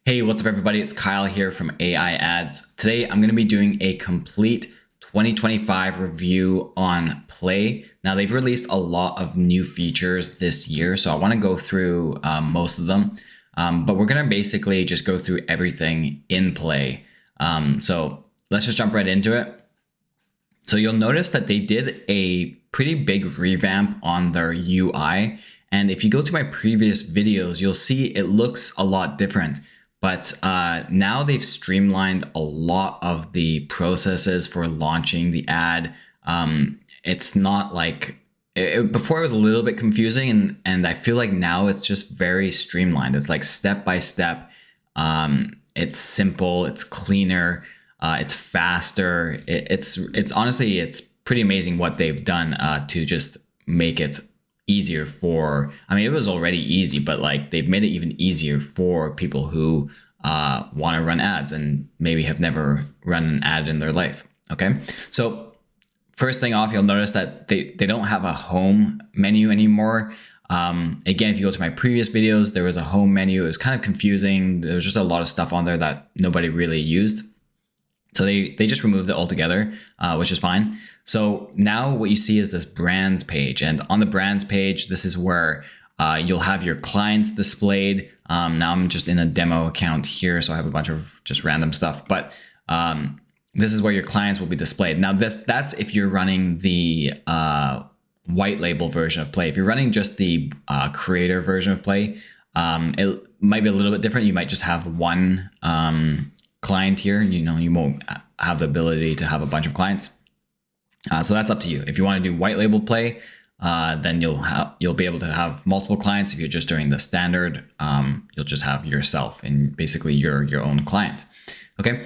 Hey, what's up everybody? It's Kyle here from AI Ads. Today I'm going to be doing a complete 2025 review on Plai. Now they've released a lot of new features this year, so I want to go through most of them. But we're going to basically just go through everything in Plai. So let's just jump right into it. So you'll notice that they did a pretty big revamp on their UI. And if you go to my previous videos, you'll see it looks a lot different. But now they've streamlined a lot of the processes for launching the ad. It's not like before it was a little bit confusing, and I feel like now it's just very streamlined. It's like step by step. It's simple. It's cleaner. It's faster. It's honestly it's pretty amazing what they've done to just make it easier for, I mean, it was already easy, but like they've made it even easier for people who want to run ads and maybe have never run an ad in their life. Okay. So first thing off, you'll notice that they don't have a home menu anymore. Again, if you go to my previous videos, there was a home menu. It was kind of confusing. There was just a lot of stuff on there that nobody really used. So they just removed it altogether, which is fine. So now what you see is this brands page. And on the brands page, this is where you'll have your clients displayed. Now I'm just in a demo account here, so I have a bunch of just random stuff. But this is where your clients will be displayed. Now that's if you're running the Whitelabel version of Plai. If you're running just the creator version of Plai, it might be a little bit different. You might just have one client here. You won't have the ability to have a bunch of clients. So that's up to you. If you want to do Whitelabel Plai, then you'll be able to have multiple clients. If you're just doing the standard, you'll just have yourself and basically your own client. Okay.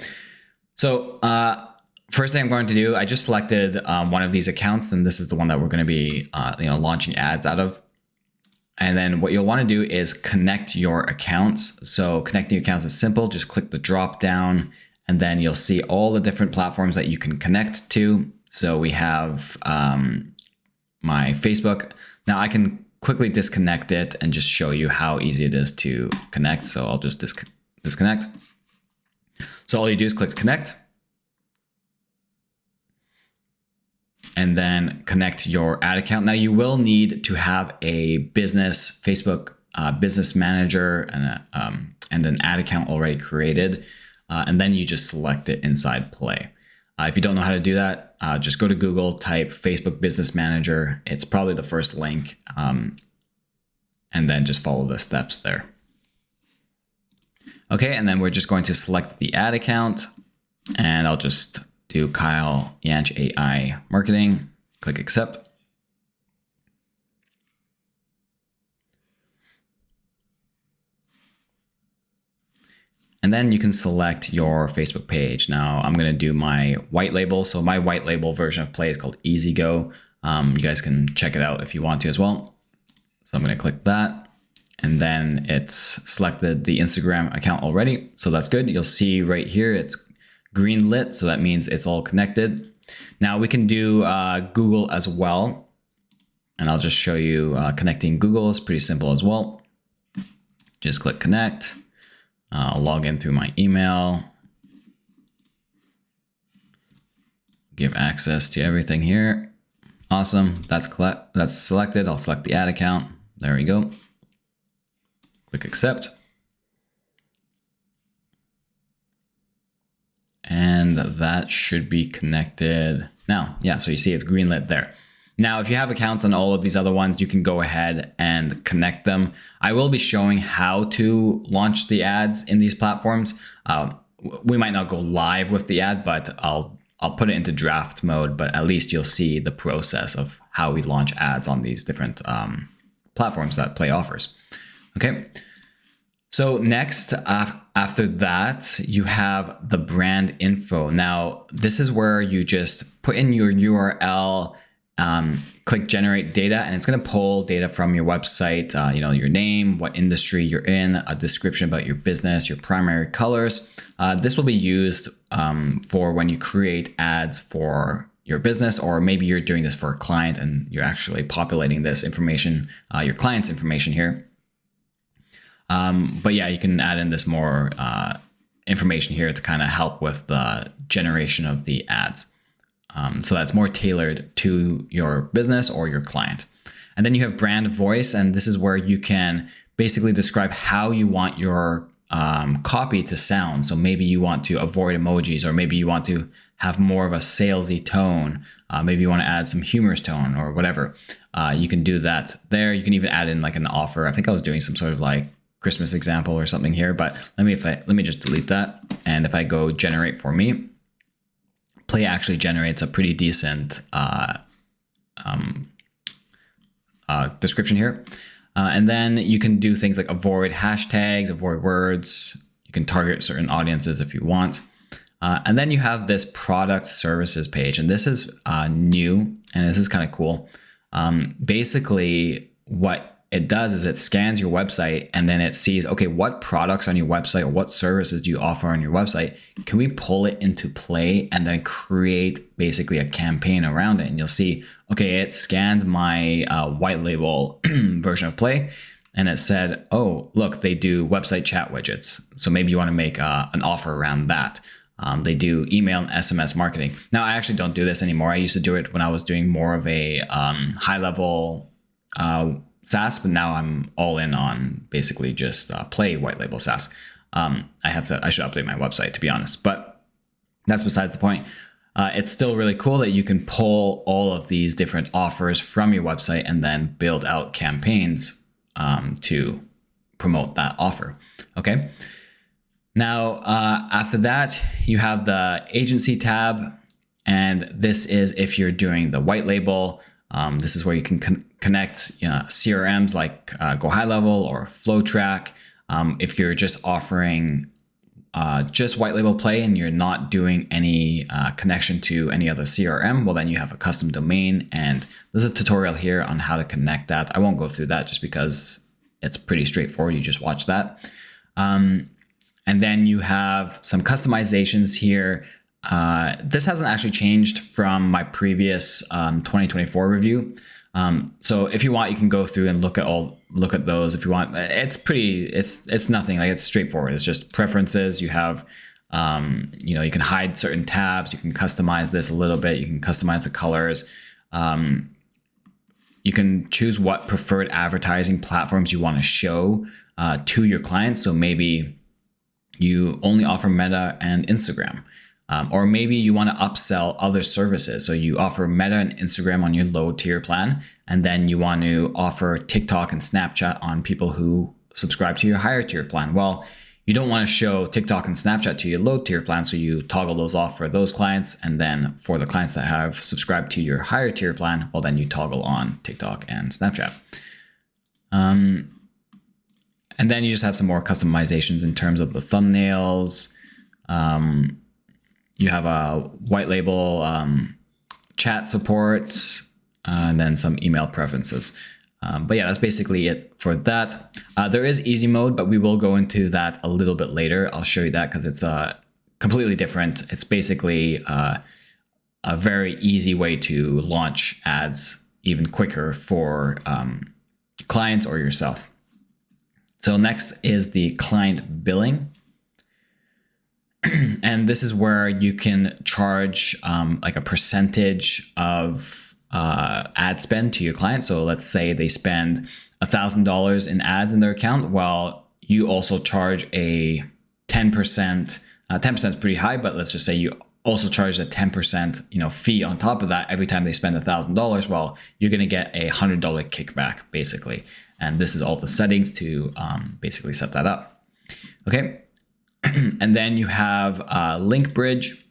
So first thing I'm going to do, I just selected one of these accounts, and this is the one that we're going to be launching ads out of. And then what you'll want to do is connect your accounts. So connecting accounts is simple. Just click the drop down, and then you'll see all the different platforms that you can connect to. So we have my Facebook. Now I can quickly disconnect it and just show you how easy it is to connect. So I'll just disconnect. So all you do is click connect, and then connect your ad account. Now you will need to have a business Facebook business manager and an ad account already created, and then you just select it inside Plai. If you don't know how to do that, just go to Google, type Facebook Business Manager. It's probably the first link, and then just follow the steps there. Okay, and then we're just going to select the ad account, and I'll just do Kyle Yanch AI Marketing, click accept. And then you can select your Facebook page. Now I'm going to do my Whitelabel. So my Whitelabel version of Plai is called Easy Go. You guys can check it out if you want to as well. So I'm going to click that, and then it's selected the Instagram account already. So that's good. You'll see right here, it's green lit. So that means it's all connected. Now we can do Google as well. And I'll just show you connecting Google is pretty simple as well. Just click connect. I'll log in through my email, give access to everything here. Awesome. That's selected. I'll select the ad account. There we go. Click accept. And that should be connected now. Yeah, so you see it's greenlit there. Now, if you have accounts on all of these other ones, you can go ahead and connect them. I will be showing how to launch the ads in these platforms. We might not go live with the ad, but I'll put it into draft mode, but at least you'll see the process of how we launch ads on these different platforms that Plai offers. Okay. So next, after that, you have the brand info. Now, this is where you just put in your URL, click generate data, and it's going to pull data from your website, your name, what industry you're in, a description about your business, your primary colors. This will be used for when you create ads for your business, or maybe you're doing this for a client and you're actually populating this information, your client's information here. But yeah, you can add in this more information here to kind of help with the generation of the ads. So that's more tailored to your business or your client. And then you have brand voice, and this is where you can basically describe how you want your copy to sound. So maybe you want to avoid emojis, or maybe you want to have more of a salesy tone. Maybe you want to add some humorous tone or whatever. You can do that there. You can even add in like an offer. I think I was doing some sort of like Christmas example or something here, but let me just delete that. And if I go generate for me, Plai actually generates a pretty decent description here. And then you can do things like avoid hashtags, avoid words. You can target certain audiences if you want. And then you have this product services page. And this is new, and this is kind of cool. Basically, what it does is it scans your website and then it sees, okay, what products on your website or what services do you offer on your website? Can we pull it into Plai and then create basically a campaign around it? And you'll see, okay, it scanned my Whitelabel version of Plai, and it said, oh, look, they do website chat widgets. So maybe you want to make an offer around that. They do email and SMS marketing. Now, I actually don't do this anymore. I used to do it when I was doing more of a high level SaaS, but now I'm all in on basically just Plai Whitelabel SaaS. I should update my website, to be honest, but that's besides the point. It's still really cool that you can pull all of these different offers from your website and then build out campaigns to promote that offer. Okay. Now, after that, you have the agency tab, and this is if you're doing the Whitelabel. This is where you can connect CRMs like Whitelabel or FlowTrack. If you're just offering just Whitelabel Plai and you're not doing any connection to any other CRM, well, then you have a custom domain, and there's a tutorial here on how to connect that. I won't go through that just because it's pretty straightforward. You just watch that. And then you have some customizations here. This hasn't actually changed from my previous 2024 review. So if you want, you can go through and look at those if you want. It's nothing, like, it's straightforward. It's just preferences. You have, you can hide certain tabs. You can customize this a little bit. You can customize the colors. You can choose what preferred advertising platforms you want to show to your clients. So maybe you only offer Meta and Instagram. Or maybe you want to upsell other services. So you offer Meta and Instagram on your low tier plan, and then you want to offer TikTok and Snapchat on people who subscribe to your higher tier plan. Well, you don't want to show TikTok and Snapchat to your low tier plan, so you toggle those off for those clients. And then for the clients that have subscribed to your higher tier plan, well, then you toggle on TikTok and Snapchat. And then you just have some more customizations in terms of the thumbnails. You have a Whitelabel chat support, and then some email preferences. But yeah, that's basically it for that. There is easy mode, but we will go into that a little bit later. I'll show you that because it's completely different. It's basically a very easy way to launch ads even quicker for clients or yourself. So next is the client billing. And this is where you can charge like a percentage of ad spend to your client. So let's say they spend $1,000 in ads in their account. Well, you also charge a 10%. 10% is pretty high, but let's just say you also charge a 10% fee on top of that every time they spend $1,000. Well, you're going to get a $100 kickback basically. And this is all the settings to basically set that up. Okay. And then you have LinkBridge.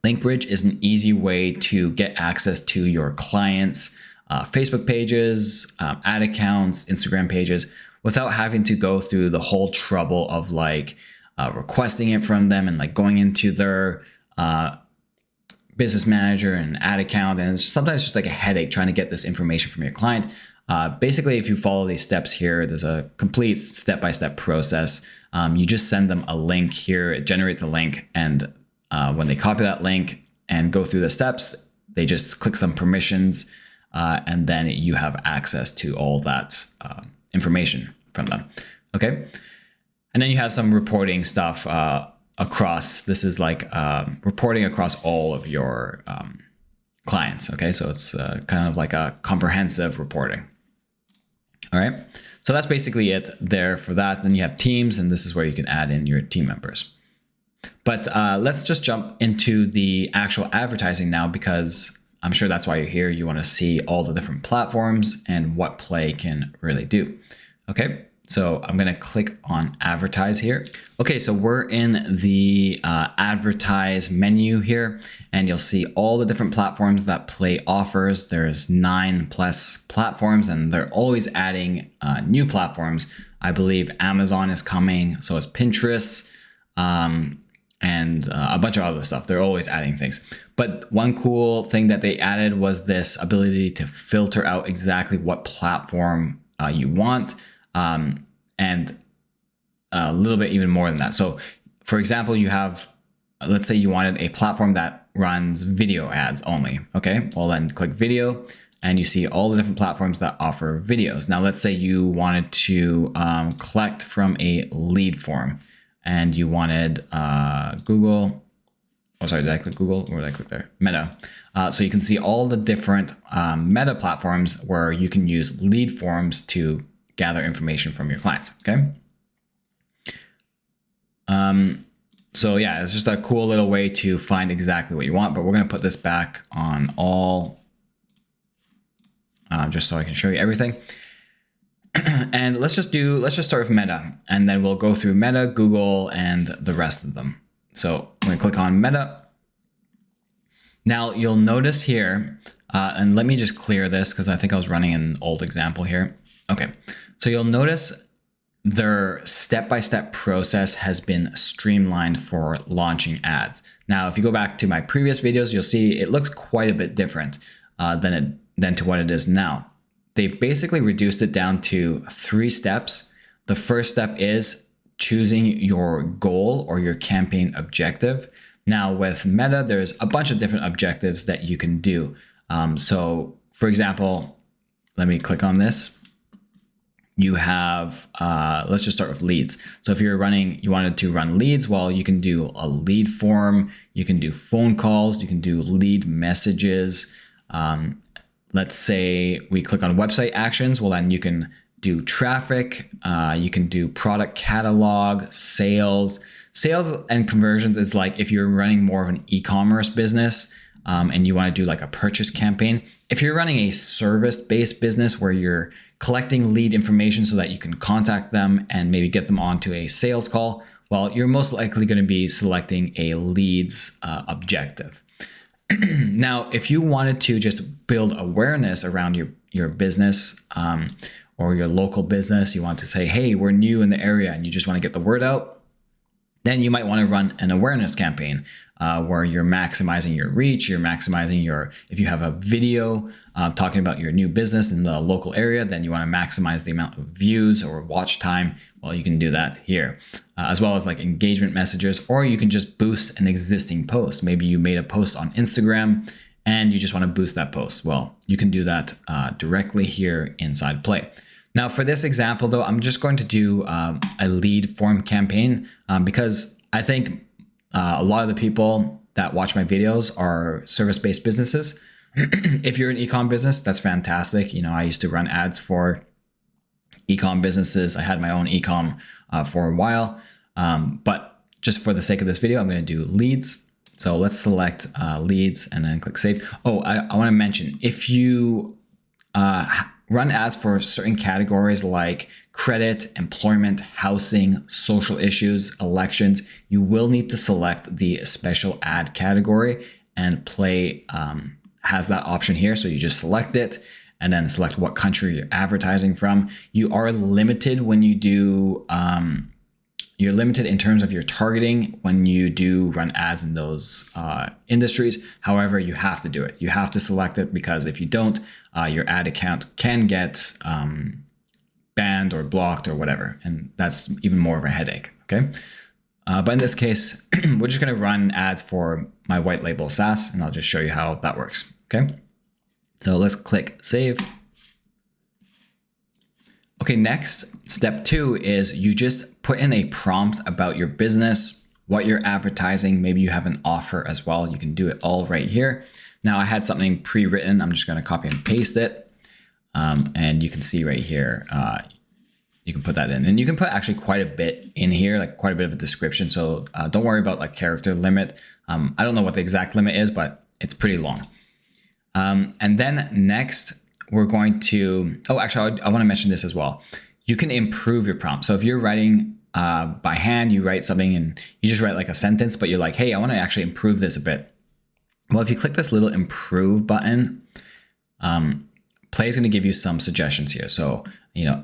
LinkBridge is an easy way to get access to your clients' Facebook pages, ad accounts, Instagram pages, without having to go through the whole trouble of requesting it from them and going into their business manager and ad account. And it's sometimes just like a headache trying to get this information from your client. Basically, if you follow these steps here, there's a complete step-by-step process. You just send them a link here. It generates a link. And when they copy that link and go through the steps, they just click some permissions. And then you have access to all that information from them. Okay. And then you have some reporting stuff across. This is like reporting across all of your clients. Okay. So it's kind of like a comprehensive reporting. All right. So that's basically it there for that. Then you have teams, and this is where you can add in your team members. But let's just jump into the actual advertising now, because I'm sure that's why you're here. You want to see all the different platforms and what Plai can really do. Okay, so I'm going to click on advertise here. Okay, so we're in the advertise menu here, and you'll see all the different platforms that Plai offers. There's 9+ platforms, and they're always adding new platforms. I believe Amazon is coming, so is Pinterest. And a bunch of other stuff. They're always adding things. But one cool thing that they added was this ability to filter out exactly what platform you want, and a little bit even more than that. So for example, you have, let's say you wanted a platform that runs video ads only. Okay, well then click video, and you see all the different platforms that offer videos. Now let's say you wanted to collect from a lead form, and you wanted Google. Oh, sorry, did I click Google or did I click there? Meta. So you can see all the different Meta platforms where you can use lead forms to gather information from your clients. Okay. So yeah, it's just a cool little way to find exactly what you want. But we're going to put this back on all, just so I can show you everything. And let's just start with Meta, and then we'll go through Meta, Google, and the rest of them. So I'm going to click on Meta. Now you'll notice here, and let me just clear this because I think I was running an old example here. Okay, so you'll notice their step-by-step process has been streamlined for launching ads. Now, if you go back to my previous videos, you'll see it looks quite a bit different than to what it is now. They've basically reduced it down to 3 steps. The first step is choosing your goal or your campaign objective. Now with Meta, there's a bunch of different objectives that you can do. So for example, let me click on this. You have, let's just start with leads. So if you wanted to run leads, well, you can do a lead form, you can do phone calls, you can do lead messages. Let's say we click on website actions. Well, then you can do traffic. You can do product catalog, sales. Sales and conversions is like if you're running more of an e-commerce business and you want to do like a purchase campaign. If you're running a service-based business where you're collecting lead information so that you can contact them and maybe get them onto a sales call, well, you're most likely going to be selecting a leads objective. Now, if you wanted to just build awareness around your business or your local business, you want to say, hey, we're new in the area and you just want to get the word out, then you might want to run an awareness campaign where you're maximizing your reach, you're maximizing if you have a video talking about your new business in the local area, then you want to maximize the amount of views or watch time. Well, you can do that here, as well as like engagement messages, or you can just boost an existing post. Maybe you made a post on Instagram and you just want to boost that post. Well, you can do that directly here inside Plai. Now for this example though, I'm just going to do a lead form campaign because I think a lot of the people that watch my videos are service-based businesses. If you're an e-com business, that's fantastic. You know, I used to run ads for e-com businesses. I had my own e-com for a while, but just for the sake of this video, I'm going to do leads. So let's select leads and then click save. Oh, I want to mention, if you run ads for certain categories like credit, employment, housing, social issues, elections, you will need to select the special ad category, and Plai has that option here. So you just select it and then select what country you're advertising from. You are limited when you do, you're limited in terms of your targeting when you do run ads in those industries. However, you have to do it. You have to select it because if you don't, your ad account can get banned or blocked or whatever. And that's even more of a headache, okay? But in this case, we're just gonna run ads for my white label SaaS, and I'll just show you how that works, okay? So let's click save. Okay, next, step 2 is you just put in a prompt about your business, what you're advertising. Maybe you have an offer as well. You can do it all right here. Now I had something pre-written. I'm just going to copy and paste it. And you can see right here, you can put that in, and you can put actually quite a bit in here, like quite a bit of a description. So don't worry about like character limit. I don't know what the exact limit is, but it's pretty long. And then next we're going to, oh, actually, I want to mention this as well. You can improve your prompt. So if you're writing by hand, you write something and you just write like a sentence, but you're like, hey, I want to actually improve this a bit. Well, if you click this little improve button, Play is going to give you some suggestions here. So,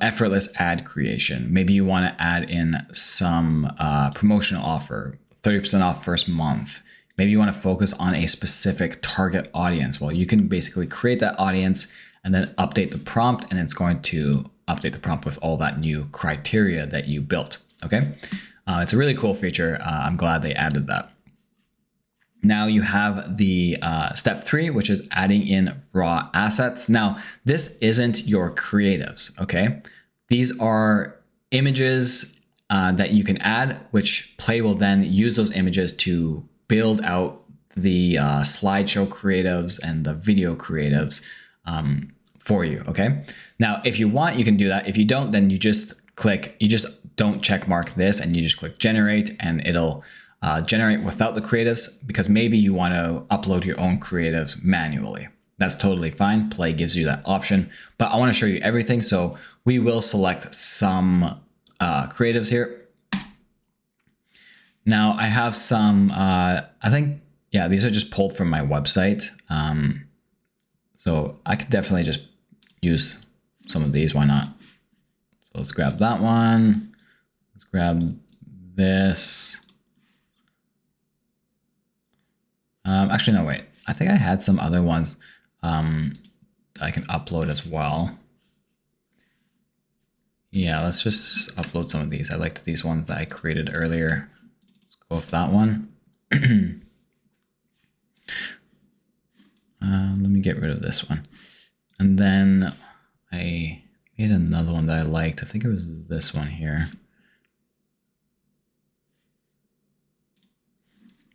effortless ad creation. Maybe you want to add in some promotional offer, 30% off first month. Maybe you want to focus on a specific target audience. Well, you can basically create that audience and then update the prompt, and it's going to update the prompt with all that new criteria that you built. Okay. It's a really cool feature. I'm glad they added that. Now you have the step 3, which is adding in raw assets. Now, this isn't your creatives, okay? These are images that you can add, which Play will then use those images to build out the slideshow creatives and the video creatives for you, okay? Now, if you want, you can do that. If you don't, then you just don't check mark this and you just click generate, and it'll generate without the creatives, because maybe you want to upload your own creatives manually. That's totally fine. Play gives you that option, but I want to show you everything. So we will select some creatives here. Now I have some, I think, yeah, these are just pulled from my website. So I could definitely just use some of these. Why not? So let's grab that one. Let's grab this. Actually, no, wait. I think I had some other ones that I can upload as well. Yeah, let's just upload some of these. I liked these ones that I created earlier. Let's go with that one. Let me get rid of this one. And then I made another one that I liked. I think it was this one here.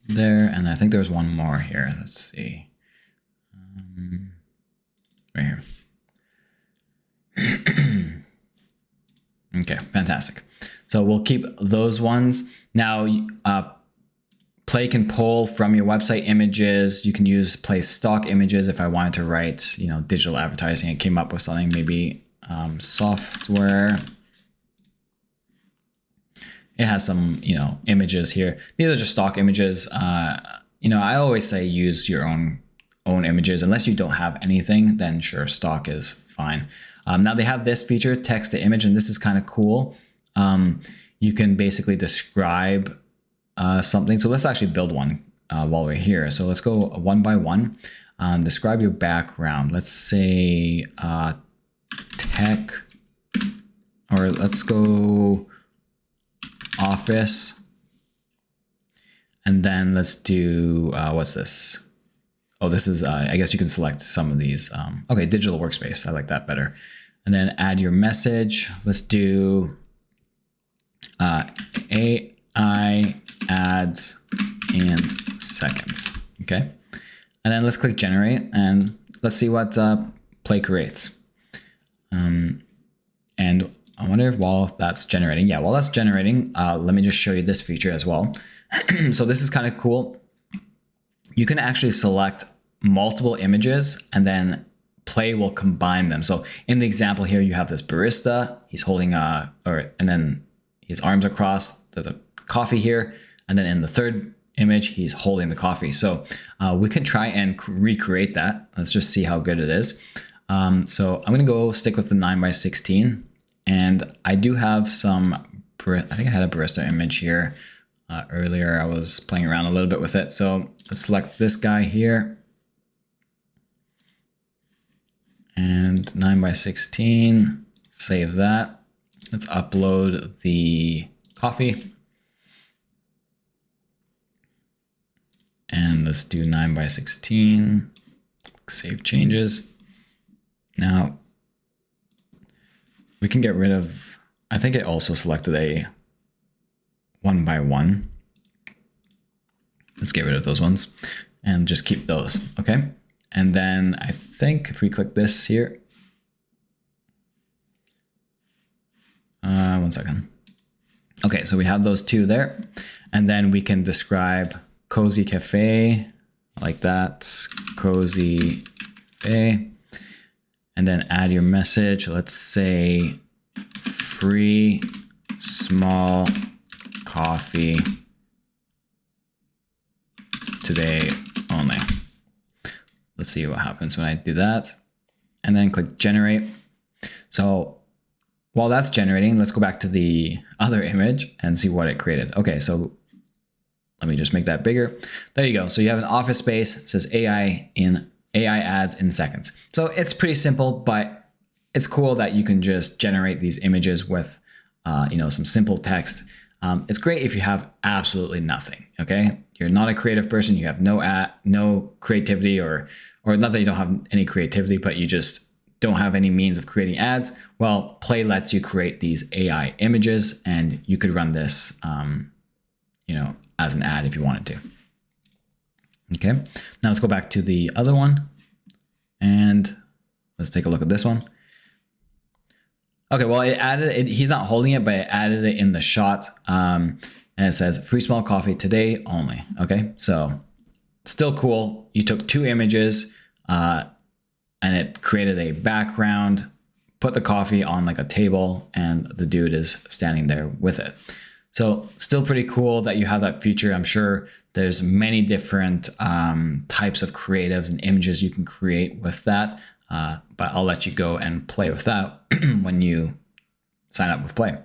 There, and I think there's one more here. Let's see. Right here. Okay, fantastic. So we'll keep those ones. Now, Play can pull from your website images. You can use Play stock images. If I wanted to write, digital advertising, it came up with something, maybe software. It has some, images here. These are just stock images. I always say use your own images. Unless you don't have anything, then sure, stock is fine. Now they have this feature, text to image, and this is kind of cool. You can basically describe something. So let's actually build one while we're here. So let's go one by one. Describe your background. Let's say tech, or let's go office, and then let's do what's this? Oh, this is I guess you can select some of these. Okay, digital workspace, I like that better. And then add your message. Let's do AI ads in seconds. Okay, and then let's click generate, and let's see what Play creates. And I wonder if while that's generating, yeah, while that's generating, let me just show you this feature as well. So this is kind of cool. You can actually select multiple images and then Play will combine them. So in the example here, you have this barista. He's holding and then his arms are crossed. There's a coffee here. And then in the third image, he's holding the coffee. So we can try and recreate that. Let's just see how good it is. So I'm going to go stick with the 9:16. And I do have some, I think I had a barista image here earlier. I was playing around a little bit with it. So let's select this guy here. And 9:16, save that. Let's upload the coffee. And let's do 9:16, save changes. Now, We can get rid of, I think it also selected a 1 by 1. Let's get rid of those ones and just keep those, okay? And then I think if we click this here, 1 second. Okay, so we have those two there. And then we can describe cozy cafe, like that, cozy cafe. And then add your message. Let's say free small coffee today only. Let's see what happens when I do that. And then click generate. So while that's generating, let's go back to the other image and see what it created. Okay, so let me just make that bigger. There you go. So you have an office space. It says AI ads in seconds. So it's pretty simple, but it's cool that you can just generate these images with some simple text. It's great if you have absolutely nothing. Okay, you're not a creative person. You have no creativity, or not that you don't have any creativity, but you just don't have any means of creating ads. Well, Plai lets you create these AI images, and you could run this, as an ad if you wanted to. Okay, now let's go back to the other one and let's take a look at this one. Okay, well, it added it. He's not holding it, but it added it in the shot. And it says free small coffee today only. Okay, so still cool. You took two images and it created a background, put the coffee on like a table, and the dude is standing there with it. So still pretty cool that you have that feature. I'm sure there's many different types of creatives and images you can create with that. But I'll let you go and play with that when you sign up with Plai.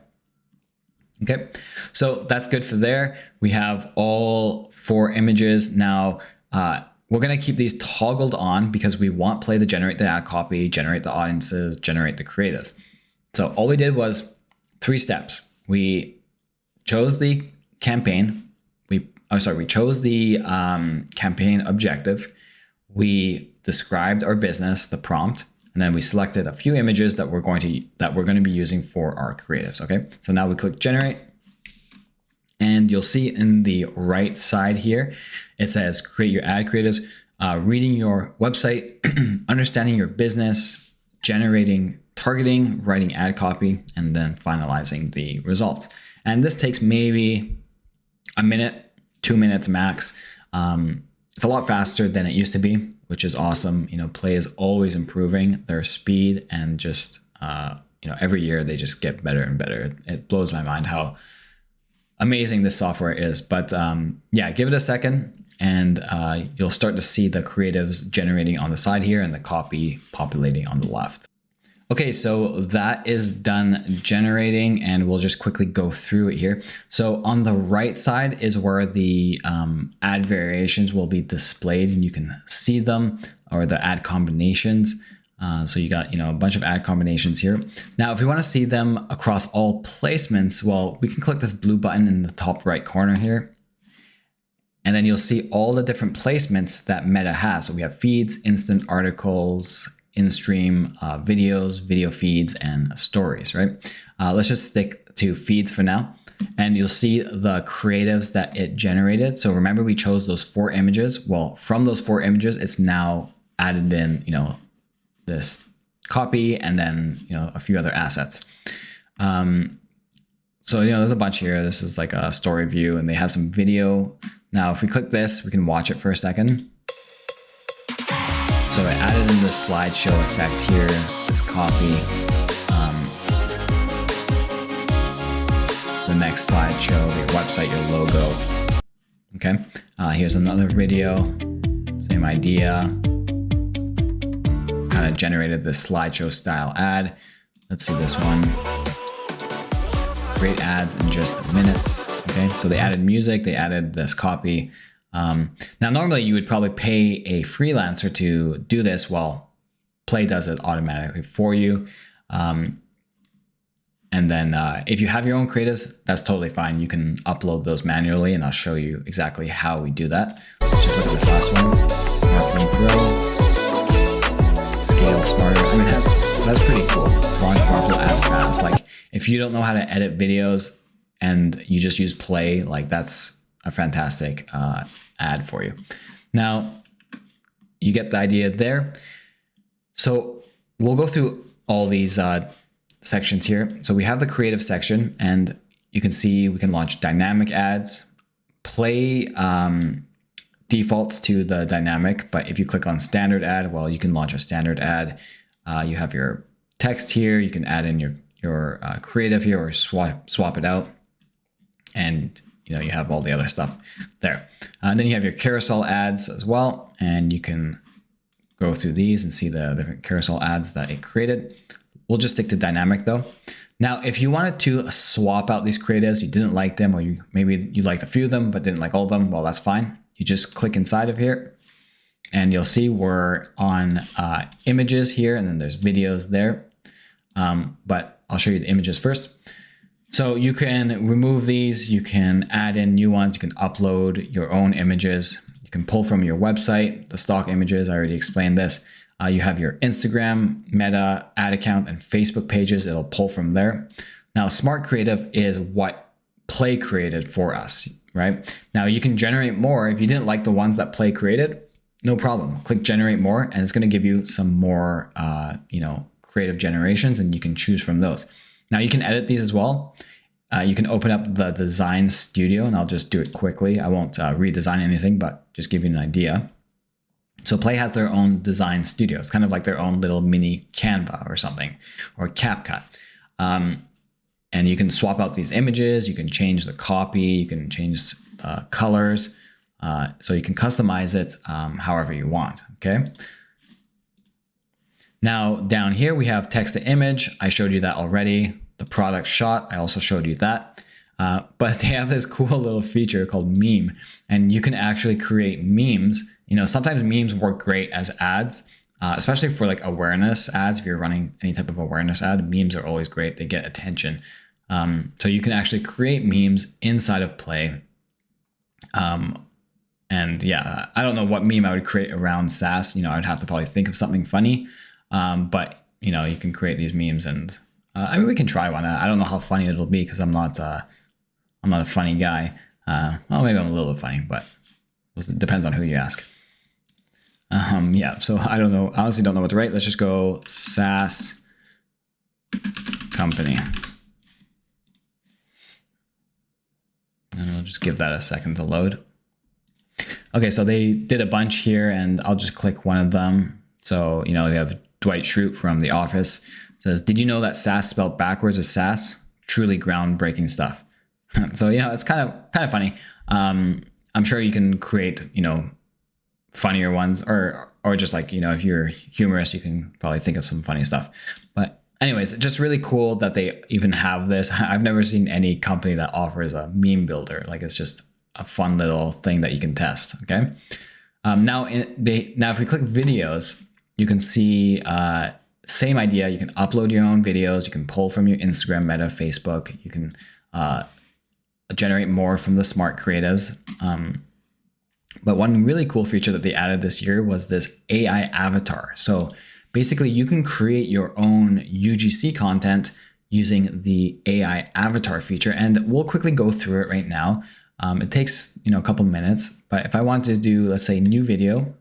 Okay, so that's good for there. We have all 4 images. Now, we're gonna keep these toggled on because we want Plai to generate the ad copy, generate the audiences, generate the creatives. So all we did was 3 steps. We chose the campaign. We chose the campaign objective. We described our business, the prompt, and then we selected a few images that we're going to be using for our creatives. Okay, so now we click generate, and you'll see in the right side here, it says create your ad creatives, reading your website, understanding your business, generating targeting, writing ad copy, and then finalizing the results. And this takes maybe a minute, 2 minutes max. It's a lot faster than it used to be, which is awesome. Plai is always improving their speed, and just every year they just get better and better. It blows my mind how amazing this software is. But yeah, give it a second, and you'll start to see the creatives generating on the side here and the copy populating on the left. Okay, so that is done generating, and we'll just quickly go through it here. So on the right side is where the ad variations will be displayed, and you can see them, or the ad combinations. So you got a bunch of ad combinations here. Now, if we want to see them across all placements, well, we can click this blue button in the top right corner here, and then you'll see all the different placements that Meta has. So we have feeds, instant articles, in-stream videos, video feeds, and stories, right? Let's just stick to feeds for now. And you'll see the creatives that it generated. So remember, we chose those 4 images. Well, from those 4 images, it's now added in, this copy, and then, a few other assets. So, there's a bunch here. This is like a story view, and they have some video. Now, if we click this, we can watch it for a second. So I added in the slideshow effect here, this copy. The next slideshow, your website, your logo. Okay, here's another video, same idea. It's kind of generated this slideshow style ad. Let's see this one. Great ads in just minutes. Okay, so they added music, they added this copy. Now, normally you would probably pay a freelancer to do this, while Plai does it automatically for you. And then if you have your own creatives, that's totally fine. You can upload those manually, and I'll show you exactly how we do that. Let's just look at this last one. Marketing Pro, scale smarter. I mean, that's that's pretty cool. Launch powerful ads fast. Like if you don't know how to edit videos and you just use Play, like that's a fantastic ad for you. Now, you get the idea there. So we'll go through all these sections here. So we have the creative section, and you can see we can launch dynamic ads. Play defaults to the dynamic, but if you click on standard ad, well, you can launch a standard ad. You have your text here. You can add in your creative here or swap it out, and you have all the other stuff there. And then you have your carousel ads as well, and you can go through these and see the different carousel ads that it created. We'll just stick to dynamic though. Now, if you wanted to swap out these creatives, you didn't like them, or maybe you liked a few of them but didn't like all of them, well, that's fine. You just click inside of here, and you'll see we're on images here, and then there's videos there. But I'll show you the images first. So you can remove these, you can add in new ones, you can upload your own images, you can pull from your website, the stock images, I already explained this. You have your Instagram, Meta, ad account, and Facebook pages, it'll pull from there. Now, Smart Creative is what Play created for us, right? Now you can generate more. If you didn't like the ones that Play created, no problem. Click generate more, and it's gonna give you some more creative generations, and you can choose from those. Now you can edit these as well. You can open up the design studio, and I'll just do it quickly. I won't redesign anything, but just give you an idea. So Play has their own design studio. It's kind of like their own little mini Canva or something, or CapCut. And you can swap out these images. You can change the copy. You can change colors. So you can customize it however you want, okay? Now down here we have text to image. I showed you that already. The product shot, I also showed you that. But they have this cool little feature called meme, and you can actually create memes. Sometimes memes work great as ads, especially for like awareness ads. If you're running any type of awareness ad, memes are always great. They get attention. So you can actually create memes inside of Play. And yeah, I don't know what meme I would create around SaaS. I would have to probably think of something funny. But you can create these memes, and we can try one. I don't know how funny it'll be because I'm not a funny guy. Well, maybe I'm a little bit funny, but it depends on who you ask. Yeah, so I don't know. I honestly don't know what to write. Let's just go SaaS company. And we'll just give that a second to load. Okay, so they did a bunch here, and I'll just click one of them. So, we have Dwight Schrute from The Office. It says, did you know that SaaS spelled backwards is SaaS? Truly groundbreaking stuff. So, it's kind of funny. I'm sure you can create, funnier ones, or just like, if you're humorous, you can probably think of some funny stuff. But anyways, just really cool that they even have this. I've never seen any company that offers a meme builder. Like, it's just a fun little thing that you can test. Okay. Now if we click videos, you can see same idea. You can upload your own videos. You can pull from your Instagram, Meta, Facebook. You can generate more from the smart creatives. But one really cool feature that they added this year was this AI avatar. So basically you can create your own UGC content using the AI avatar feature. And we'll quickly go through it right now. It takes, a couple minutes, but if I wanted to do, let's say, new video,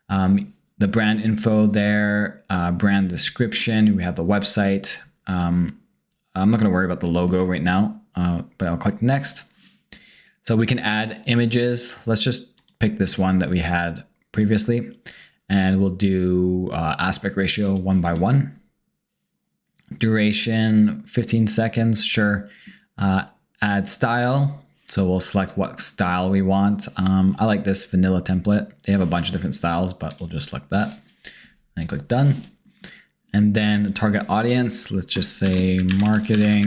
the brand info there, brand description, we have the website. I'm not going to worry about the logo right now, but I'll click next. So we can add images. Let's just pick this one that we had previously, and we'll do aspect ratio 1:1. Duration 15 seconds, sure. Add style. So we'll select what style we want. I like this vanilla template. They have a bunch of different styles, but we'll just select that and click done. And then target audience, let's just say marketing,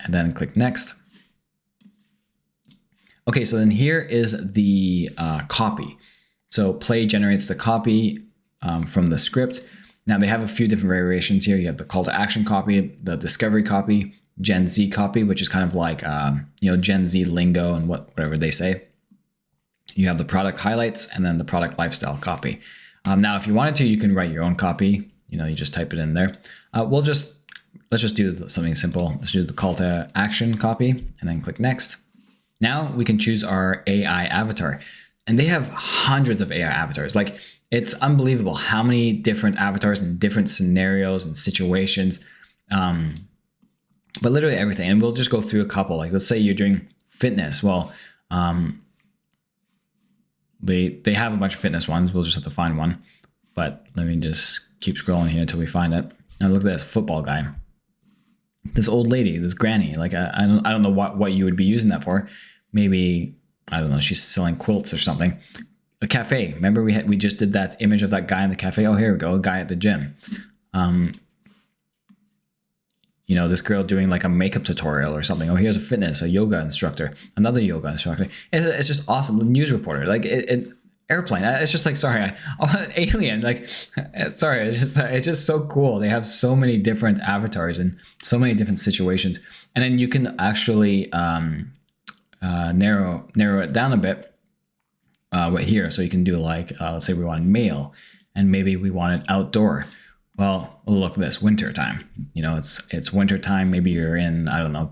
and then click next. Okay, so then here is the copy. So Play generates the copy from the script. Now they have a few different variations here. You have the call to action copy, the discovery copy, Gen Z copy, which is kind of like, Gen Z lingo and whatever they say. You have the product highlights and then the product lifestyle copy. Now, if you wanted to, you can write your own copy. you just type it in there. Let's just do something simple. Let's do the call to action copy and then click next. Now we can choose our AI avatar, and they have hundreds of AI avatars. Like, it's unbelievable how many different avatars and different scenarios and situations, but literally everything. And we'll just go through a couple. Like, let's say you're doing fitness. Well, they have a bunch of fitness ones. We'll just have to find one, but let me just keep scrolling here until we find it. Now look at this football guy, this old lady, this granny. Like, I don't know what you would be using that for. Maybe, I don't know, she's selling quilts or something. A cafe. Remember we just did that image of that guy in the cafe. Oh, here we go, a guy at the gym. This girl doing like a makeup tutorial or something. Oh, here's a yoga instructor, another yoga instructor. It's just awesome. The news reporter, like airplane. It's just like, sorry, alien. Like, sorry, it's just so cool. They have so many different avatars and so many different situations, and then you can actually narrow it down a bit right here. So you can do like, let's say we want male, and maybe we want it outdoor. Well, look at this, winter time. It's winter time. Maybe you're in, I don't know,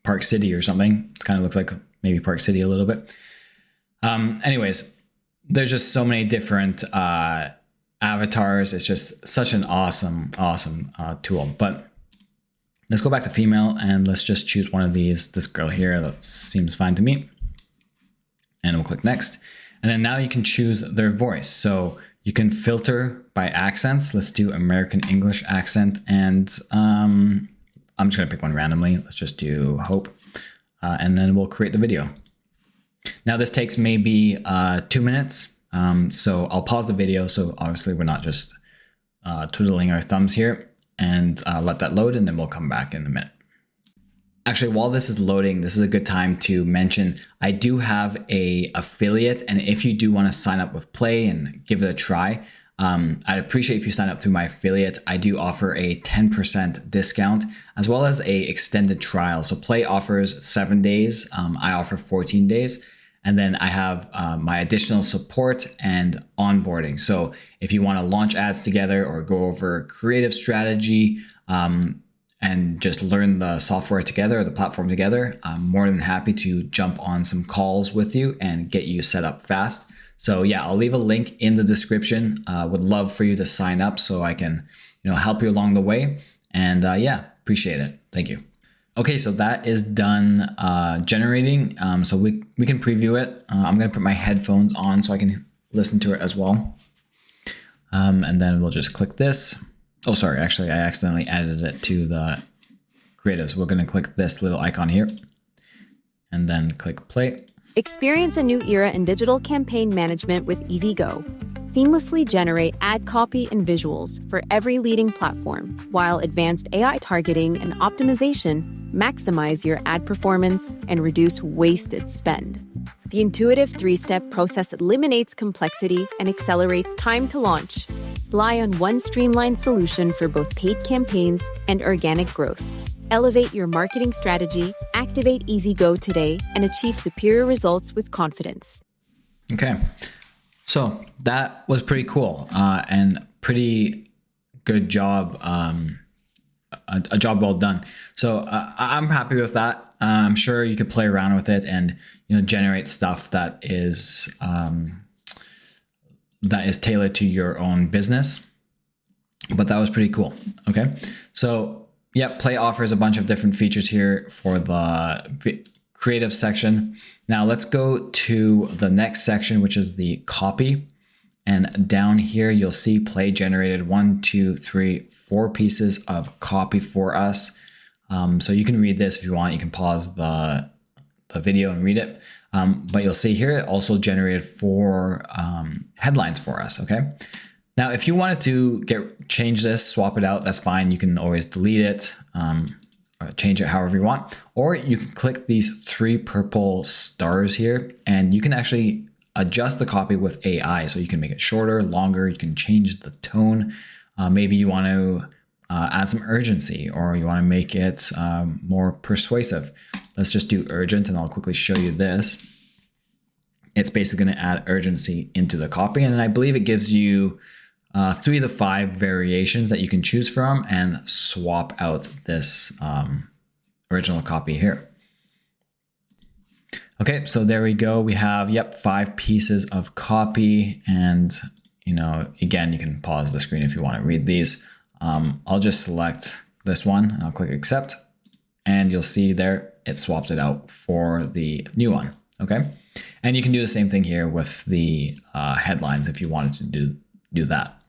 Park City or something. It kind of looks like maybe Park City a little bit. Anyways, there's just so many different avatars. It's just such an awesome tool. But let's go back to female and let's just choose one of these. This girl here, that seems fine to me. And we'll click next. And then now you can choose their voice. So you can filter by accents. Let's do American English accent. And I'm just gonna pick one randomly. Let's just do Hope. And then we'll create the video. Now this takes maybe 2 minutes. So I'll pause the video. So obviously we're not just twiddling our thumbs here, and let that load, and then we'll come back in a minute. Actually, while this is loading, this is a good time to mention I do have a affiliate, and if you do want to sign up with Plai and give it a try, I'd appreciate if you sign up through my affiliate. I do offer a 10% discount as well as a extended trial. So Plai offers 7 days. I offer 14 days. And then I have my additional support and onboarding. So if you want to launch ads together or go over creative strategy, and just learn the software together, or the platform together, I'm more than happy to jump on some calls with you and get you set up fast. So yeah, I'll leave a link in the description. Would love for you to sign up so I can, help you along the way. And yeah, appreciate it. Thank you. Okay, so that is done generating. So we can preview it. I'm gonna put my headphones on so I can listen to it as well. And then we'll just click this. Oh, sorry, actually I accidentally added it to the creative. So we're gonna click this little icon here and then click play. Experience a new era in digital campaign management with EasyGo. Seamlessly generate ad copy and visuals for every leading platform, while advanced AI targeting and optimization maximize your ad performance and reduce wasted spend. The intuitive 3-step process eliminates complexity and accelerates time to launch. Rely on one streamlined solution for both paid campaigns and organic growth. Elevate your marketing strategy, activate EasyGo today, and achieve superior results with confidence. Okay, so that was pretty cool and pretty good job, a job well done. So I'm happy with that. I'm sure you could play around with it and generate stuff that is tailored to your own business. But that was pretty cool. Okay, so yeah, Plai offers a bunch of different features here for the creative section. Now let's go to the next section, which is the copy. And down here, you'll see Plai generated 1, 2, 3, 4 pieces of copy for us. So you can read this if you want. You can pause the video and read it. But you'll see here it also generated 4 headlines for us. Okay. Now, if you wanted to change this, swap it out, that's fine. You can always delete it, or change it however you want, or you can click these 3 purple stars here, and you can actually adjust the copy with AI. So you can make it shorter, longer. You can change the tone. Maybe you want to add some urgency, or you want to make it more persuasive. Let's just do urgent, and I'll quickly show you this. It's basically going to add urgency into the copy, and I believe it gives you 3 to 5 variations that you can choose from and swap out this original copy here. Okay, so there we go. We have, 5 pieces of copy. And, again, you can pause the screen if you want to read these. I'll just select this one and I'll click accept. And you'll see there, it swaps it out for the new one. Okay. And you can do the same thing here with the headlines if you wanted to do that.